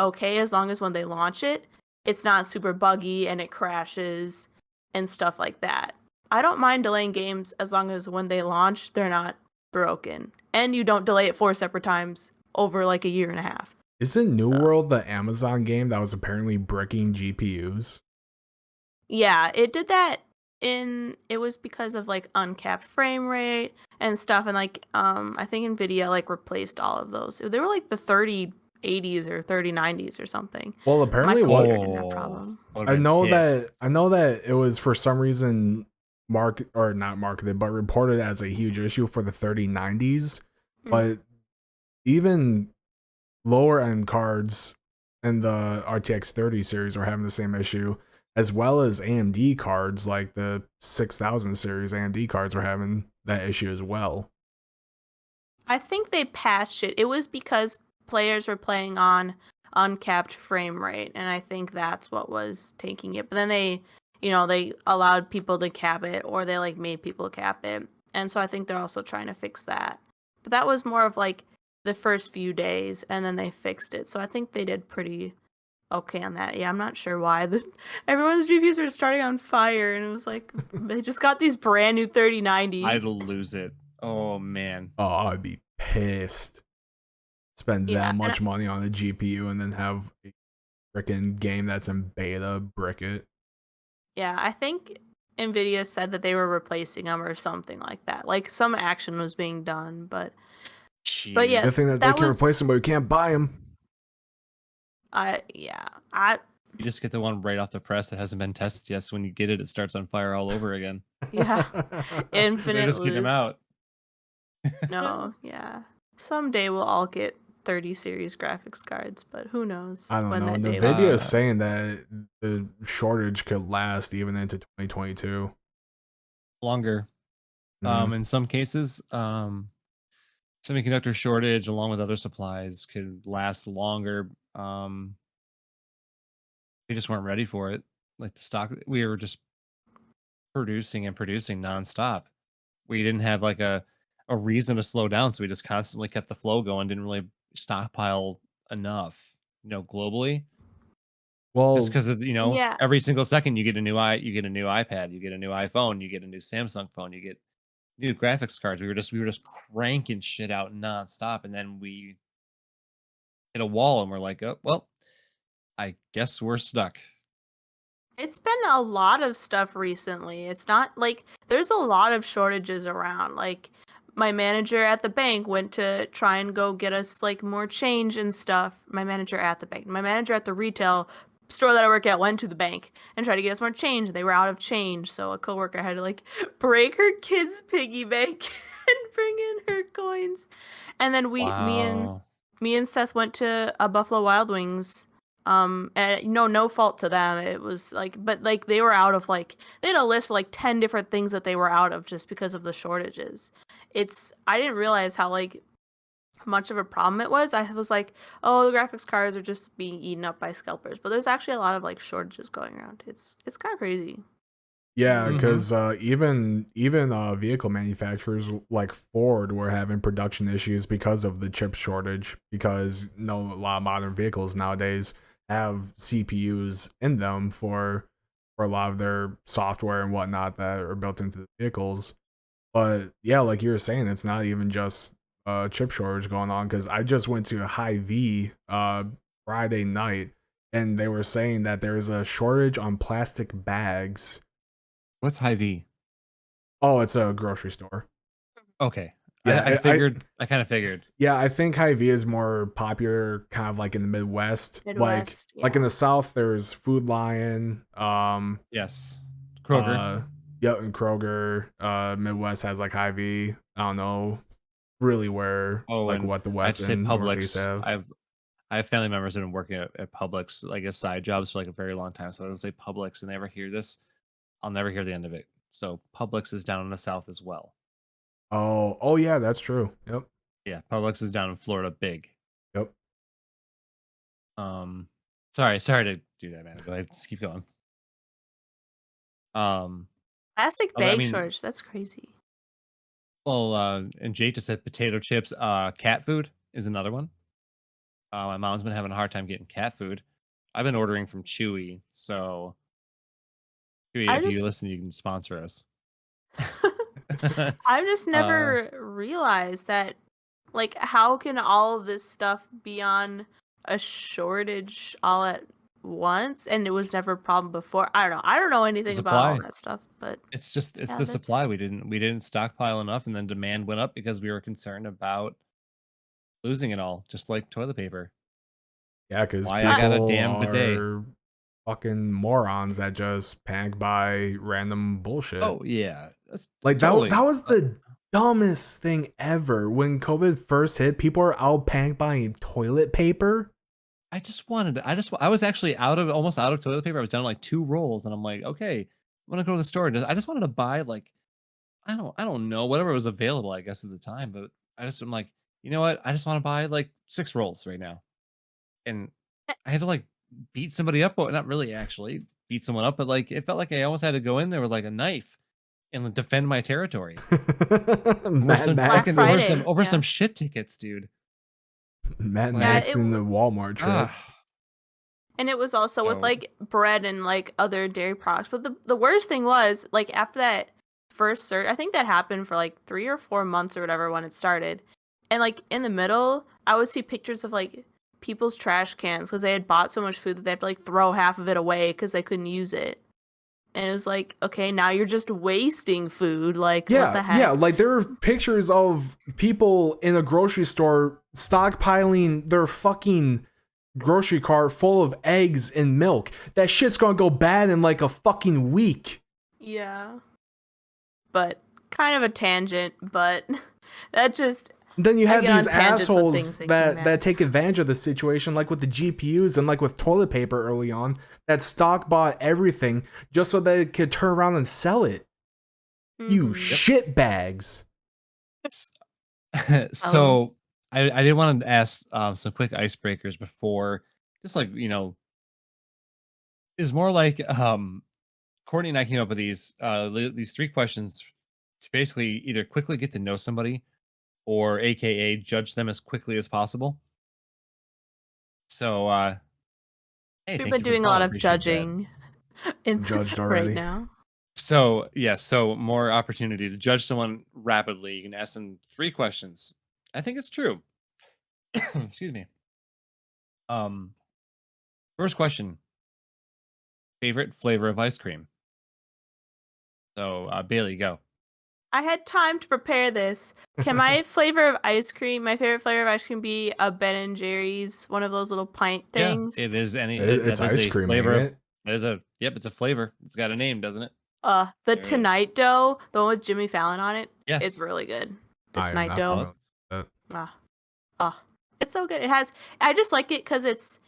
okay as long as when they launch it, it's not super buggy and it crashes and stuff like that. I don't mind delaying games as long as when they launch, they're not broken, and you don't delay it 4 separate times over like a year and a half. Isn't New So World the Amazon game that was apparently bricking GPUs? yeah, it did that it was because of like uncapped frame rate and stuff, and like I think Nvidia like replaced all of those. They were like the 3080s or 3090s or something. Well, My apparently what computer didn't have Oh, problem. I would I have been know pissed. that I know that it was for some reason or not marketed, but reported as a huge issue for the 3090s. Mm. But even lower end cards in the RTX 30 series are having the same issue, as well as AMD cards like the 6000 series AMD cards are having that issue as well. I think they patched it. It was because players were playing on uncapped frame rate, and I think that's what was taking it. But then they allowed people to cap it, or they like made people cap it. And so I think they're also trying to fix that. But that was more of like the first few days, and then they fixed it. So I think they did pretty okay on that. Yeah, I'm not sure why everyone's GPUs are starting on fire, and it was like they just got these brand new I'd 3090s. lose it. Oh man. Oh, I'd be pissed. Spend Yeah, that and much money on a GPU and then have a freaking game that's in beta brick it. yeah, I think Nvidia said that they were replacing them or something like that. Like some action was being done, but yeah, Good thing that they that can was replace them, but we can't buy them. I You just get the one right off the press that hasn't been tested yet. So when you get it, it starts on fire all over again. yeah, They're infinite just getting them loop. out. No, yeah. Someday we'll all get 30 series graphics cards, but who knows I don't when know. that day will Nvidia be. is saying that the shortage could last even into 2022. Longer. Mm. In some cases, semiconductor shortage along with other supplies could last longer. We just weren't ready for it. Like the stock, we were just producing and producing nonstop. We didn't have like a reason to slow down, so we just constantly kept the flow going. Didn't really stockpile enough, globally. Just Well, because of Yeah, every single second you get you get a new iPad, you get a new iPhone, you get a new Samsung phone, you get new graphics cards. We were just cranking shit out nonstop, and then we hit a wall, and we're like, oh well, I guess we're stuck. it's been a lot of stuff recently. It's not like there's a lot of shortages around. Like my manager at the bank went to try and go get us like more change and stuff. My manager at the bank. My manager at the retail store that I work at went to the bank and tried to get us more change. They were out of change, so a coworker had to like break her kid's piggy bank and bring in her coins. And then Wow. me and Seth went to a Buffalo Wild Wings. And no fault to them. It was like, but like they were out of like they had a list of like 10 different things that they were out of just because of the shortages. I didn't realize how like much of a problem it was. I was like, oh, the graphics cards are just being eaten up by scalpers, but there's actually a lot of like shortages going around. It's kind of crazy. yeah, Mhm. because even vehicle manufacturers like Ford were having production issues because of the chip shortage. Because a lot of modern vehicles nowadays have CPUs in them for a lot of their software and whatnot that are built into the vehicles. But yeah, like you were saying, it's not even just chip shortage going on. Because I just went to a High V Friday night, and they were saying that there's a shortage on plastic bags. What's Hy-Vee? Oh, it's a grocery store. Okay. I Yeah, figured. I kind of figured. yeah, I think Hy-Vee is more popular kind of like in the Midwest. Midwest, Like in yeah. the South there's Food Lion, Yes. Kroger. uh yeah, and Kroger. Midwest has like Hy-Vee. I don't know really where Oh, like and what the I West just say and Northeast Publix. have. I have family members that have been working at Publix, like as side jobs for like a very long time. So I will say Publix, and they ever hear this, I'll never hear the end of it. So Publix is down in the South as well. Oh yeah, that's true. Yep. Yeah, Publix is down in Florida, big. Yep. Um, sorry to do that, man. Go ahead, let's keep going. Um, Plastic I bag mean, shortage, that's crazy. well, and Jake just said potato chips. Cat food is another one. My mom's been having a hard time getting cat food. I've been ordering from Chewy, so Chewy, I if you just listen, you can sponsor us. I've just uh, never realized that, like, how can all of this stuff be on a shortage all at once, and it was never a problem before? I don't know the anything about all supply. that stuff, but It's yeah, the supply. that's We didn't stockpile enough, and then demand went up because we were concerned about losing it all, just like toilet paper. Yeah, because Why I got a people damn bidet. are fucking morons that just panic buy random bullshit. Oh yeah, that's Like that totally. was the dumbest thing ever. When COVID first hit, people are out panic buying toilet paper. I was actually almost out of toilet paper. I was down to like 2 rolls, and I'm like, okay, I'm gonna go to the store. I just wanted to buy like I don't know whatever was available, I guess at the time, but I'm like, you know what? I just want to buy like 6 rolls right now, and I had to like beat somebody up. Well, not really actually beat someone up, but like it felt like I almost had to go in there with like a knife and defend my territory over Mad some Black Max fucking and Friday. over Yeah. some shit tickets, dude. Mad Yeah, Like, Max in the Walmart trip. ah, and it was also with so like bread and like other dairy products. But the worst thing was like after that first surge, I think that happened for like 3 or 4 months or whatever when it started. And like in the middle, I would see pictures of like people's trash cans because they had bought so much food that they had to like throw half of it away because they couldn't use it. And it was like, okay, now you're just wasting food. Like, what Yeah, the yeah. heck? Like there are pictures of people in a grocery store stockpiling their fucking grocery cart full of eggs and milk. That shit's gonna go bad in like a fucking week. Yeah. But kind of a tangent, but that just Then you I have get these on tangents when things assholes make me that mad. take advantage of the situation, like with the GPUs and like with toilet paper early on, that stock bought everything just so they could turn around and sell it. You Mm-hmm. yep. shit bags. Um, So I did want to ask some quick icebreakers before, just like it's more like Courtney and I came up with these 3 questions to basically either quickly get to know somebody or AKA judge them as quickly as possible. So hey, we've thank been you for the doing a call. lot I of appreciate that. judging in Judged right already. now. So yeah, so more opportunity to judge someone rapidly. You can ask them 3 questions. I think it's true. Excuse me. Um, First question: favorite flavor of ice cream. So Bailey, go. I had time to prepare this. Can my flavor of ice cream, my favorite flavor of ice cream, be a Ben and Jerry's, one of those little pint Yeah, things? it is It's that is ice a cream, ain't flavor of it? that is a yep, it's a flavor. It's got a name, doesn't it? The There it is. Tonight Dough, the one with Jimmy Fallon on it. It's Yes. really good. The I am Tonight not Dough. familiar with Ah, ah, it's so good. It has. I just like it because it's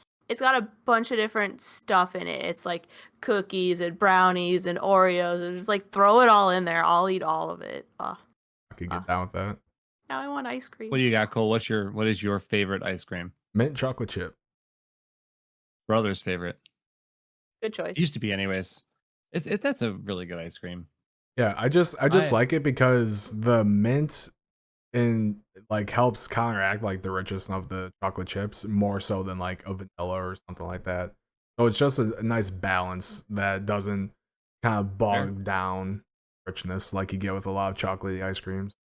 got a bunch of different stuff in it. It's like cookies and brownies and Oreos and just like throw it all in there. I'll eat all of it. Ah, I could get ah. down with that. Now I want ice What cream. do you got, Cole? What is your favorite ice cream? Mint chocolate chip. Brother's favorite. Good choice. Used to be, anyways. That's a really good ice cream. Yeah, I just I like it because the mint and like helps counteract like the richness of the chocolate chips more so than like a vanilla or something like that. So it's just a nice balance that doesn't kind of fair. bog down richness like you get with a lot of chocolatey ice creams.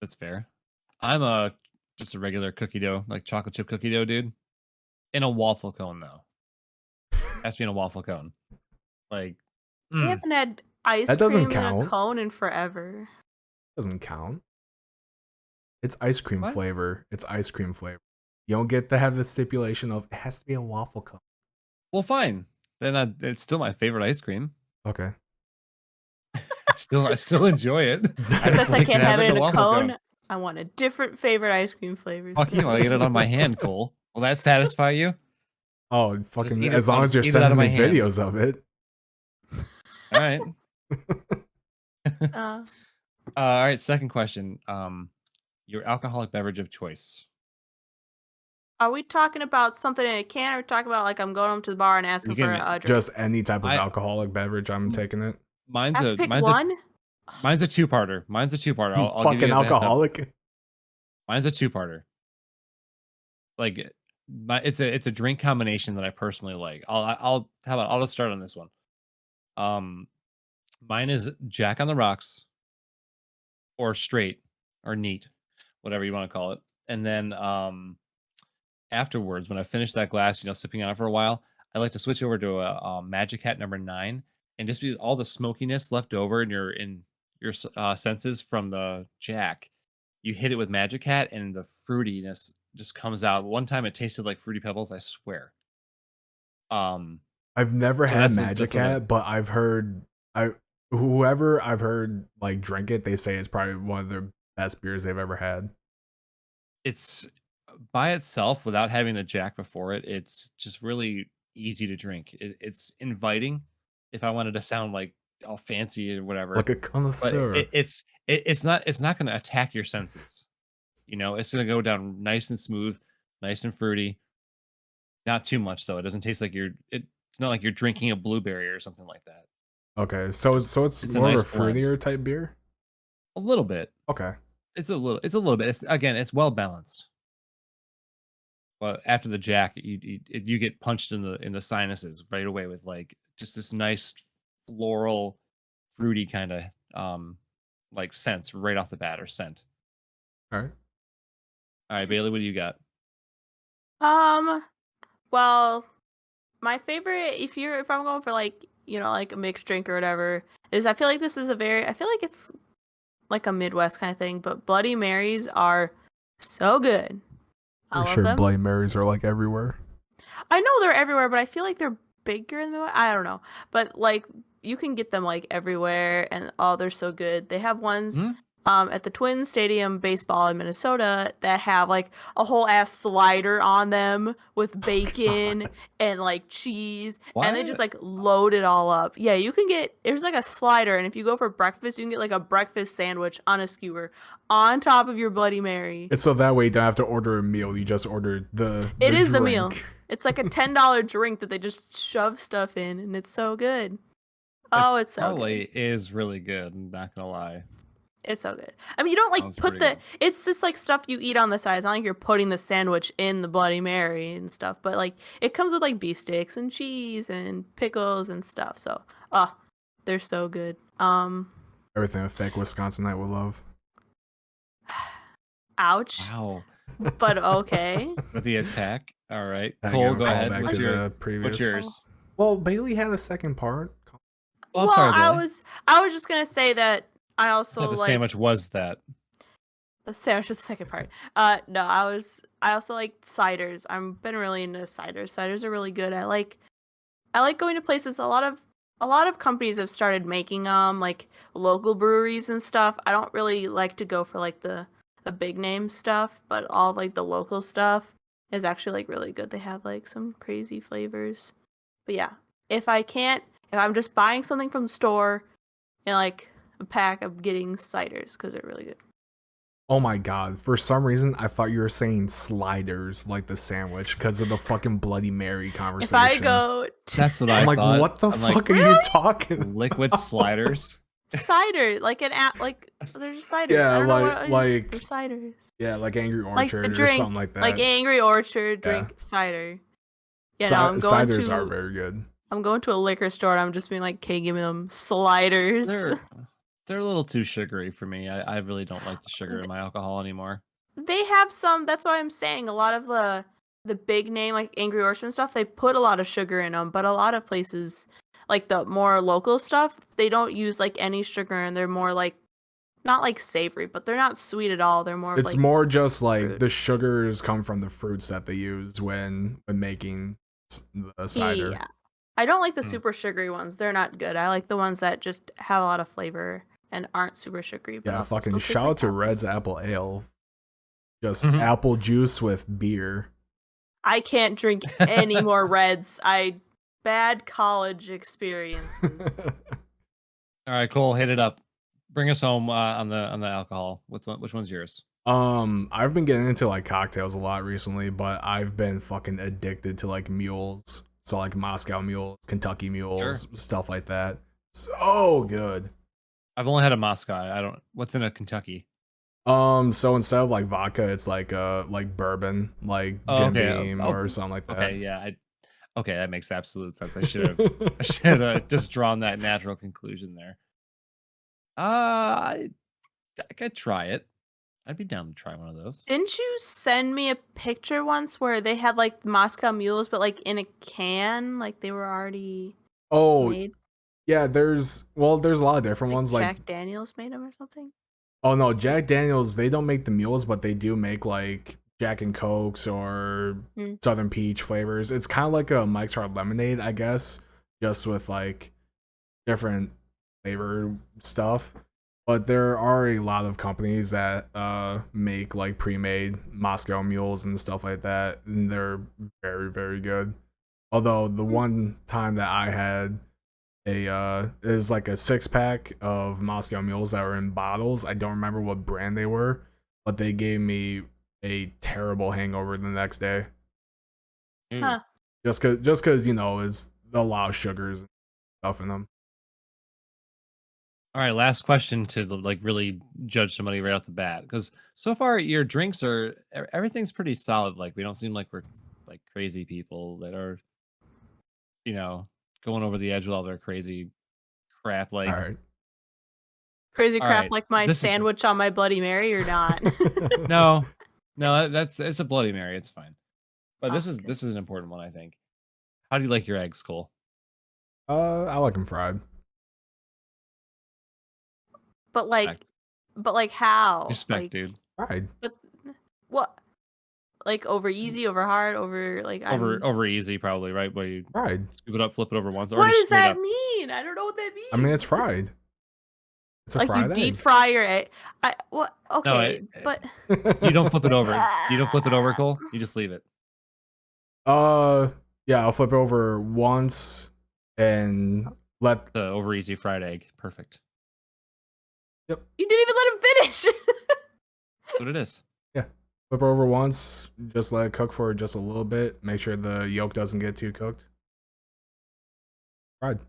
That's fair. I'm a just a regular cookie dough, like chocolate chip cookie dough, dude. In a waffle cone though. Has to be in a waffle cone. Like, I mm, haven't had ice That doesn't cream in a count. cone in forever. Doesn't count. It's ice cream what? flavor. It's ice cream flavor. You don't get to have the stipulation of it has to be a waffle cone. Well, fine. Then it's still my favorite ice cream. Okay. I still enjoy it. I just Since I like to can't have have it it in a in a waffle cone. cone, I want a different favorite ice cream flavors. Fuck you! I'll eat it on my hand, Cole. Will that satisfy you? Oh, Just fucking eat it. as I'll long as just you're eat it out sending of my me hand. videos of it. All right. Uh, All right. Second question. Your alcoholic beverage of choice. are we talking about something in a can, or are we talking about like I'm going home to the bar and You asking for can. a drink? Just any type of I alcoholic beverage, I'm taking it. I have to pick mine's a one. mine's a two-parter. Mine's a two-parter. I'll give you Fucking guys a heads up. alcoholic. Mine's a two-parter. Like it's a drink combination that I personally like. I'll how about I'll just start on this one. Um Mine is Jack on the rocks or straight or neat, whatever you want to call it. And then afterwards, when I finish that glass, sipping on it for a while, I like to switch over to a Magic Hat number 9, and just be all the smokiness left over in your senses from the Jack. You hit it with Magic Hat, and the fruitiness just comes out. One time, it tasted like Fruity Pebbles. I swear. Um, I've never so had that's Magic what I. Hat, but I've heard I whoever I've heard like drink it, they say it's probably one of the best beers they've ever had. It's by itself without having the Jack before it. It's just really easy to drink. It's inviting. If I wanted to sound like all fancy or whatever, Like a but connoisseur. it's not going to attack your senses. It's going to go down nice and smooth, nice and fruity. Not too much though. It doesn't taste like it's not like you're drinking a blueberry or something like that. Okay, so it's Just so it's it's a more of nice a blend. fruitier type beer. A little bit. Okay, It's a little bit. It's well balanced. But after the Jack, you get punched in the sinuses right away with like just this nice floral, fruity kind of like sense right off the bat or scent. all right. All right, Bailey, what do you got? Um, well, my favorite, if I'm going for like, like a mixed drink or whatever, is I feel like this is I feel like it's like a Midwest kind of thing, but Bloody Marys are so good. I Pretty love sure them. Bloody Marys are like everywhere. I know they're everywhere, but I feel like they're bigger in the I don't know. But like you can get them like everywhere and oh they're so good. They have ones Hmm? at the Twins Stadium baseball in Minnesota that have like a whole ass slider on them with Oh bacon god. and like cheese and they just What? like load it all up. Yeah, you can get there's like a slider and if you go for breakfast, you can get like a breakfast sandwich on a skewer on top of your Bloody Mary. It's so that way you don't have to order a meal. You just order It the is the meal. drink. It's like a $10 drink that they just shove stuff in, and it's so good. It Oh, it's so probably good. is really good. I'm not gonna lie. It's so good. I mean, you don't like Sounds put pretty the. good. It's just like stuff you eat on the side. It's not like you're putting the sandwich in the Bloody Mary and stuff. But like, it comes with like beef sticks and cheese and pickles and stuff. So, oh, they're so good. Everything a fake Wisconsinite would love. Ouch. Wow. But okay. With the attack. All right. I Cole, give a go call ahead. back What's to your the what's previous. yours? Well, Bailey had a second part. Oh, I'm Well, sorry, I Bailey. was. I was just gonna say that I I also thought the like. sandwich was that. The sandwich was the second part. No, I also like ciders. I've been really into ciders. Ciders are really good. I like going to places. A lot of companies have started making like local breweries and stuff. I don't really like to go for like the big name stuff, but all like the local stuff is actually like really good. They have like some crazy flavors. But yeah, if I'm just buying something from the store in like a pack, I'm getting ciders because they're really good. Oh my god! For some reason, I thought you were saying sliders like the sandwich because of the fucking Bloody Mary If I conversation. go That's what I'm I like, thought. what the I'm like, fuck are you really talking liquid about? sliders. cider, like an app, like there's ciders. Yeah, I don't know what it is. They're like ciders. yeah, like Angry Like a Orchard or something drink, like like that. Angry Orchard Yeah, drink cider. Yeah, no, ciders are very good. I'm going to a liquor store and I'm just being like, okay, give me them sliders. They're a little too sugary for me. I really don't like the sugar in Th- my alcohol anymore. they have some. That's why I'm saying a lot of the big name like Angry Orchard and stuff. They put a lot of sugar in them, but a lot of places like the more local stuff, they don't use like any sugar and they're more like not like savory, but they're not sweet at all. They're more of It's like more just like fruit. the sugars come from the fruits that they use when making the cider. Yeah. I don't like the Mm. super sugary ones. They're not good. I like the ones that just have a lot of flavor and aren't super sugary, but Yeah, also fucking still taste shout like out to apple. Red's Apple Ale. Just Mhm. apple juice with beer. I can't drink any more Reds. Bad college experiences. All right, Cole, hit it up. Bring us home on the alcohol. Which one's yours? I've been getting into like cocktails a lot recently, but I've been fucking addicted to like mules. So like Moscow mules, Kentucky Sure. mules, stuff like that. So good. I've only had a Moscow. I don't. What's in a Kentucky? So instead of like vodka, it's like bourbon, like Oh, Jim okay. Beam Oh, or something like that. okay. Yeah. Okay, that makes absolute sense. I should have just drawn that natural conclusion there. I could try it. I'd be down to try one of those. Didn't you send me a picture once where they had like Moscow mules, but like in a can, like they were already Oh, made, yeah, there's a lot of different like ones. Like, Jack Daniels made them or something? oh no, Jack Daniels, they don't make the mules, but they do make like Jack and Cokes or Mm. Southern Peach flavors. It's kind of like a Mike's Hard Lemonade, I guess, just with like different flavor stuff. But there are a lot of companies that make like pre-made Moscow mules and stuff like that, and they're very, very good. Although the Mm. one time that I had it was like a 6 pack of Moscow mules that were in bottles. I don't remember what brand they were, but they gave me a terrible hangover the next day. Ooh. Huh. Just cause is a lot of sugars and stuff in them. All right, last question to like really judge somebody right off the bat, because so far your drinks are everything's pretty solid. Like we don't seem like we're like crazy people that are you know going over the edge with all their crazy crap. All Like, right. Crazy all crap right, like my this is sandwich on my Bloody Mary or not? no, no, that's it's a Bloody Mary. It's fine. But Oh, this is good. this is an important one, I think. How do you like your eggs, Cole? I like them fried. But Respect, like how? respect, dude. Fried. But what? Like over easy, over hard, over like Over easy, probably right. Where you Fried. scoop it up, flip it over once, or What just does straight that up. mean? I don't know what that I mean, it's means. fried. It's a Like you fried deep egg. fry your egg. I what? No, Okay, but you don't flip it over. You don't flip it over, Cole. You just leave it. uh, yeah, I'll flip it over once and let. The over easy fried egg. Perfect. Yep. you didn't even let him finish. That's what it is. Yeah. Flip over once, just let it cook for just a little bit. Make sure the yolk doesn't get too cooked. Fried.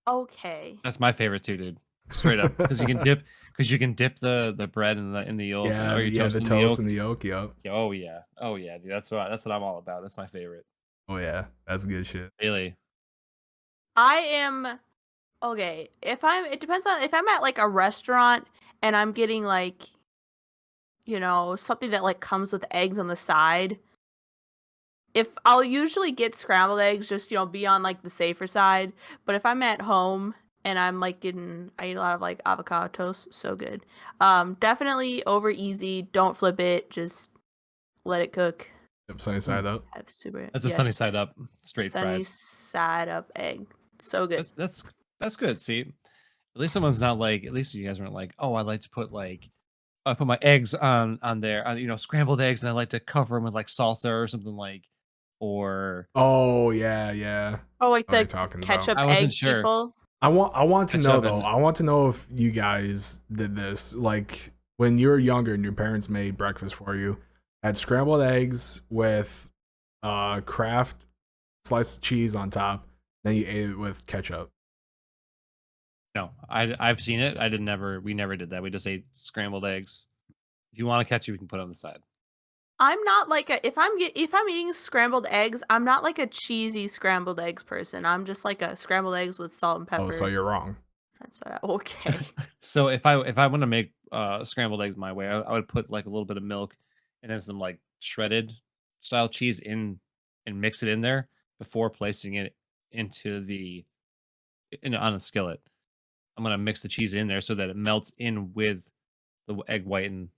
Okay. That's my favorite too, dude. Straight up, because you can dip the bread in the yolk, Yeah, or your yeah, toast the in the toast yolk. and the yolk, yep. Yeah, oh yeah, dude. That's what I'm all about. That's my favorite. Oh yeah, that's good shit. Really. I am okay. It depends on if I'm at like a restaurant and I'm getting like, something that like comes with eggs on the side. If I'll usually get scrambled eggs, just be on like the safer side. But if I'm at home and I'm like I eat a lot of like avocado toast, so good. Definitely over easy. Don't flip it. Just let it cook. Yep, sunny Mm, side up. Have super that's a sunny side yes, up, straight sunny fried. side up egg. So good. That's good. See, at least someone's not like. At least you guys weren't like, oh, I like to put like I put my eggs on there, on scrambled eggs, and I like to cover them with like salsa or something like, or Oh yeah, yeah. Oh, like What you're the talking about. ketchup I wasn't egg sure. people. I want to know Ketchup though. and I want to know if you guys did this. Like when you were younger and your parents made breakfast for you, had scrambled eggs with Kraft sliced cheese on top, then you ate it with ketchup. no, I've seen it. I did never. We never did that. We just ate scrambled eggs. If you want to catch it, we can put it on the side. I'm not like if I'm eating scrambled eggs, I'm not like a cheesy scrambled eggs person. I'm just like a scrambled eggs with salt and Oh, so pepper. you're wrong. That's what okay. So if I want to make scrambled eggs my way, I would put like a little bit of milk and then some like shredded style cheese in and mix it in there before placing it into on a skillet. I'm gonna mix the cheese in there so that it melts in with the egg white and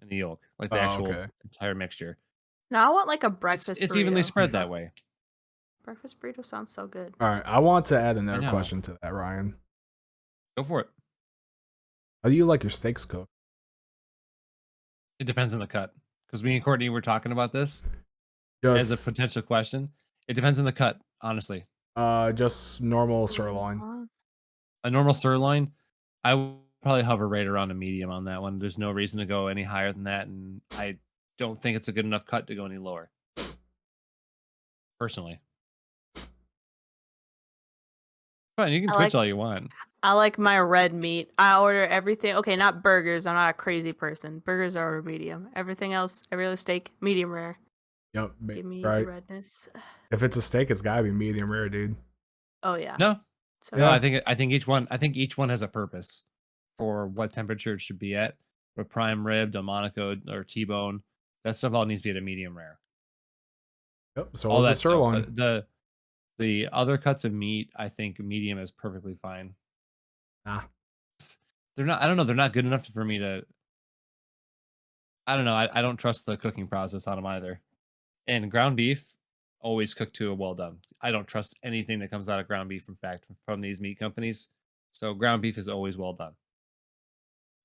the yolk, like the Oh, actual okay. entire mixture. Now I want like a It's breakfast it's evenly burrito. spread that way. Breakfast burrito sounds so good. All right. I want to add I another know. question to that, Ryan. Go for it. How do you like your steaks cooked? It depends on the cut. Because me and Courtney were talking about this as a Just potential question. It depends on the cut, honestly. just normal sirloin. A normal sirloin, I would probably hover right around a medium on that one. There's no reason to go any higher than that, and I don't think it's a good enough cut to go any lower. Personally. Fine, you can I twitch like all you want. I like my red meat. I order everything. Okay, not burgers. I'm not a crazy person. Burgers are medium. Everything else, every other steak, medium rare. Yep. Give me the Right. redness. If it's a steak, it's gotta be medium rare, dude. Oh yeah. No, So No, Yeah. I think each one has a purpose for what temperature it should be at. But prime rib, Delmonico, or T-bone, that stuff all needs to be at a medium rare. Yep. So All was the that stuff. sirloin. The other cuts of meat, I think medium is perfectly fine. Nah. They're not. I don't know. They're not good enough for me to. I don't know. I don't trust the cooking process on them either. And ground beef, always cooked to a well done. I don't trust anything that comes out of ground beef. In fact, from these meat companies, so ground beef is always well done.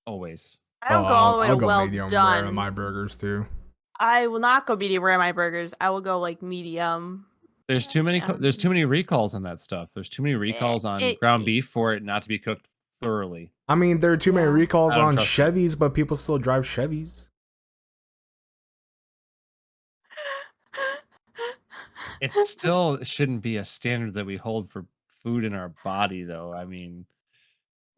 Always. I Oh, don't go all the way I'll to go well medium rare on my done. burgers too. I will not go medium rare my burgers. I will go like medium. There's too many. There's too Um, many recalls on that stuff. There's too many recalls on ground beef for it not to be cooked thoroughly. I mean, there are too many yeah. recalls I don't on trust it. Chevys, but people still drive Chevys. It still shouldn't be a standard that we hold for food in our body, though. I mean,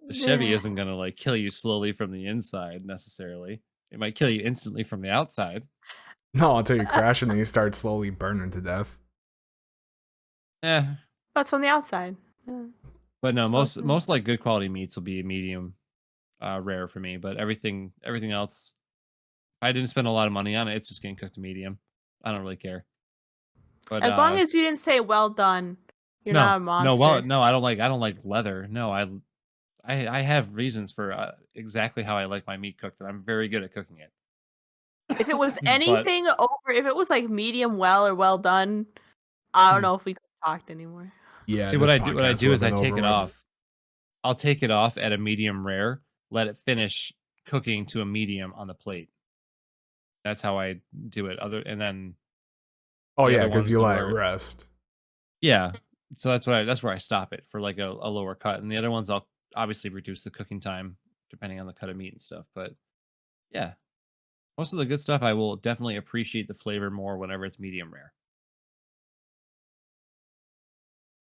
the Chevy isn't gonna like kill you slowly from the inside necessarily. It might kill you instantly from the outside. No, until you crash and then you start slowly burning to death. Eh, That's from the outside. Yeah. but no, So it's most like good quality meats will be medium rare for me. But everything else, if I didn't spend a lot of money on it, it's just getting cooked to medium. I don't really care. But As long as you didn't say well done, you're not a well, monster. no, I don't like leather. No, I have reasons for exactly how I like my meat cooked, and I'm very good at cooking it. If it was But anything over, if it was like medium well or well done, I don't Hmm. know if we could have talked anymore. Yeah, See, this what I podcast do would is have I been take over it with. off. I'll take it off at a medium rare, let it finish cooking to a medium on the plate. That's how I do it. And then Oh the yeah, other because ones you are let it where, rest. yeah. So that's where I stop it for like a lower cut, and the other ones I'll obviously reduce the cooking time depending on the cut of meat and stuff. But yeah, most of the good stuff I will definitely appreciate the flavor more whenever it's medium rare.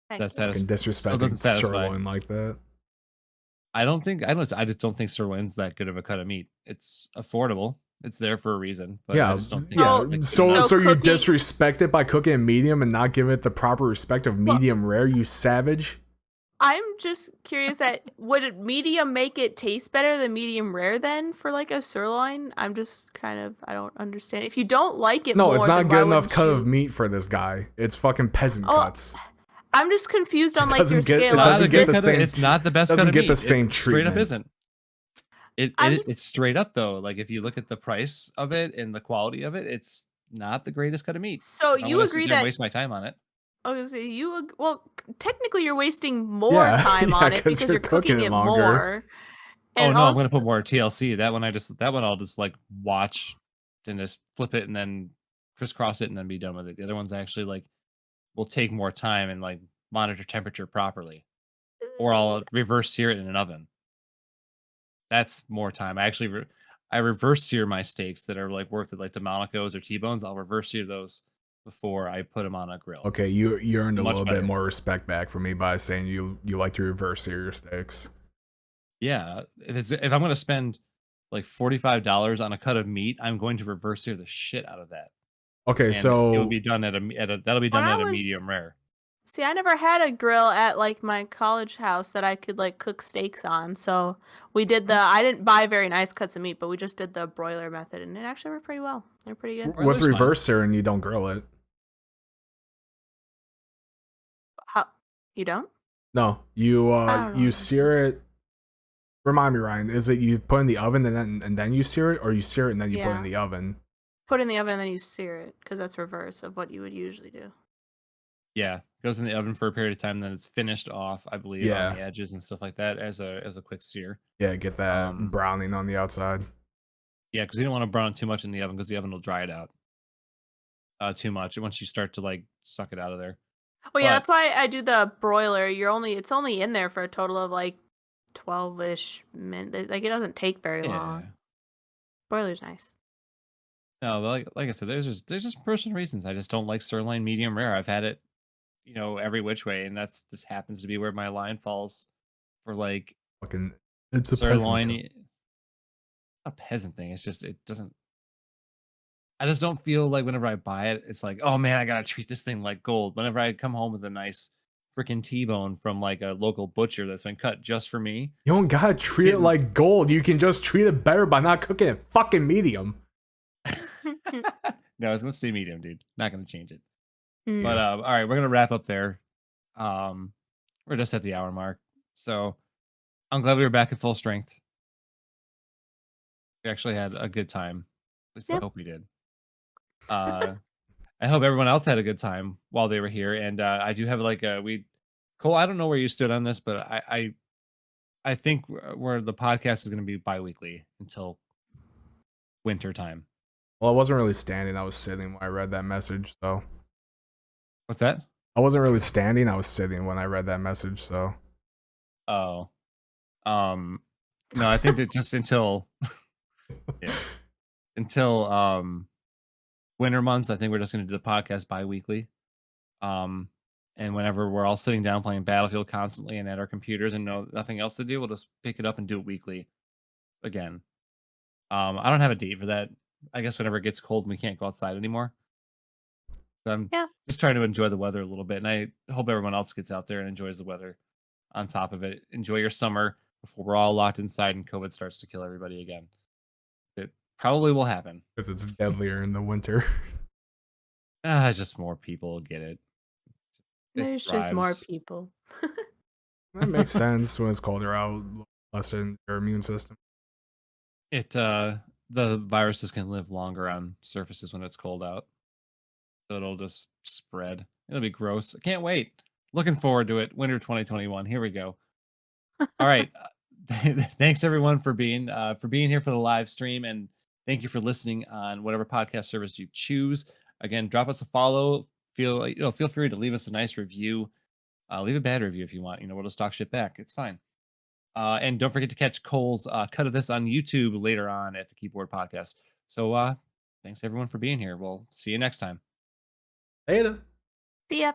Thank That you. Fucking still doesn't disrespecting satisfy. sirloin like that. I just don't think sirloin's that good of a cut of meat. It's affordable. It's there for a reason, but I Yeah, just don't think yeah. it's So, like good So enough. so so you cooking. disrespect it by cooking it medium and not give it the proper respect of Well, medium rare, you savage. I'm just curious that would it medium make it taste better than medium rare then for like a sirloin? I'm just kind of I don't understand. If you don't like it No, it's more, not then why good enough wouldn't cut of you? meat for this guy. It's fucking peasant Oh, cuts. I'm just confused on It like your doesn't get it scale. Not Is a doesn't get good the cut of, same it's not the best cut doesn't of get the meat. same It straight up treatment. isn't. I'm just It's straight up though. Like if you look at the price of it and the quality of it, it's not the greatest cut of meat. so If I'm you gonna sit agree there and that waste my time on it. okay, well technically you're wasting more Yeah, time yeah, on it because because you're you're cooking cooking it it longer. more, Oh and no, I'm gonna also put more TLC. That one I'll just like watch, then just flip it and then crisscross it and then be done with it. The other ones actually like will take more time and like monitor temperature properly, or I'll reverse sear it in an oven. That's more time. I reverse sear my steaks that are like worth it, like the Delmonico's or T-bones. I'll reverse sear those before I put them on a grill. Okay, you earned a Much little bit better. more respect back from me by saying you like to reverse sear your steaks. Yeah, if I'm gonna spend like $45 on a cut of meat, I'm going to reverse sear the shit out of that, Okay, and it will so be done that'll be when done I at a was medium rare. see, I never had a grill at like my college house that I could like cook steaks on. So we did I didn't buy very nice cuts of meat, but we just did the broiler method and it actually worked pretty well. They're pretty good. with Broiler's fine. reverse searing, you don't grill it. How you don't? No, I don't you know. sear it. Remind me, Ryan. Is it you put in the oven and then you sear it, or you sear it and then you put it in Yeah. the oven? Put it in the oven and then you sear it because that's reverse of what you would usually do. Yeah, goes in the oven for a period of time, then it's finished off, I believe, on Yeah, the edges and stuff like that as a quick sear. yeah. Get that Um, browning on the outside. yeah, because you don't want to brown it too much in the oven because the oven will dry it out too much once you start to like suck it out of there. Well, yeah, But that's why I do the broiler. It's only in there for a total of like 12-ish minutes. Like it doesn't take very long. yeah, Broiler's nice. no, but like I said, there's just personal reasons. I just don't like sirloin medium rare. I've had it, every which way, and this happens to be where my line falls for like Fucking, it's a peasant sirloin. cut. A peasant thing. It's just it doesn't. I just don't feel like whenever I buy it, it's like, oh man, I gotta treat this thing like gold. Whenever I come home with a nice freaking T-bone from like a local butcher that's been cut just for me. You don't gotta treat it Getting- like gold. You can just treat it better by not cooking it fucking medium. No, it's gonna stay medium, dude. Not gonna change it. Mm. But all right, we're gonna wrap up there. We're just at the hour mark, so I'm glad we were back at full strength. We actually had a good time. At least I Yep. hope we did. I hope everyone else had a good time while they were here. And I do have like Cole. I don't know where you stood on this, but I think where the podcast is going to be bi-weekly until winter time. Well, I wasn't really standing. I was sitting when I read that message. So What's that? I wasn't really standing. I was sitting when I read that message. So Oh, no, I think that just until yeah, until winter months, I think we're just going to do the podcast bi-weekly. And whenever we're all sitting down playing Battlefield constantly and at our computers and nothing else to do, we'll just pick it up and do it weekly again. I don't have a date for that. I guess whenever it gets cold and we can't go outside anymore. So I'm Yeah. just trying to enjoy the weather a little bit, and I hope everyone else gets out there and enjoys the weather. On top of it, enjoy your summer before we're all locked inside and COVID starts to kill everybody again. It probably will happen. because it's deadlier in the winter. Just more people get it. It There's just more thrives. people. That makes sense when it's colder out. Lessen your immune system. The viruses can live longer on surfaces when it's cold out. So it'll just spread. It'll be gross. I can't wait. Looking forward to it. Winter 2021. Here we go. All right. Thanks everyone for being here for the live stream, and thank you for listening on whatever podcast service you choose. Again, drop us a follow. Feel free to leave us a nice review. Leave a bad review if you want. We'll just talk shit back. It's fine. And don't forget to catch Cole's cut of this on YouTube later on at the Keyboard Podcast. So thanks everyone for being here. We'll see you next time. Later. See ya.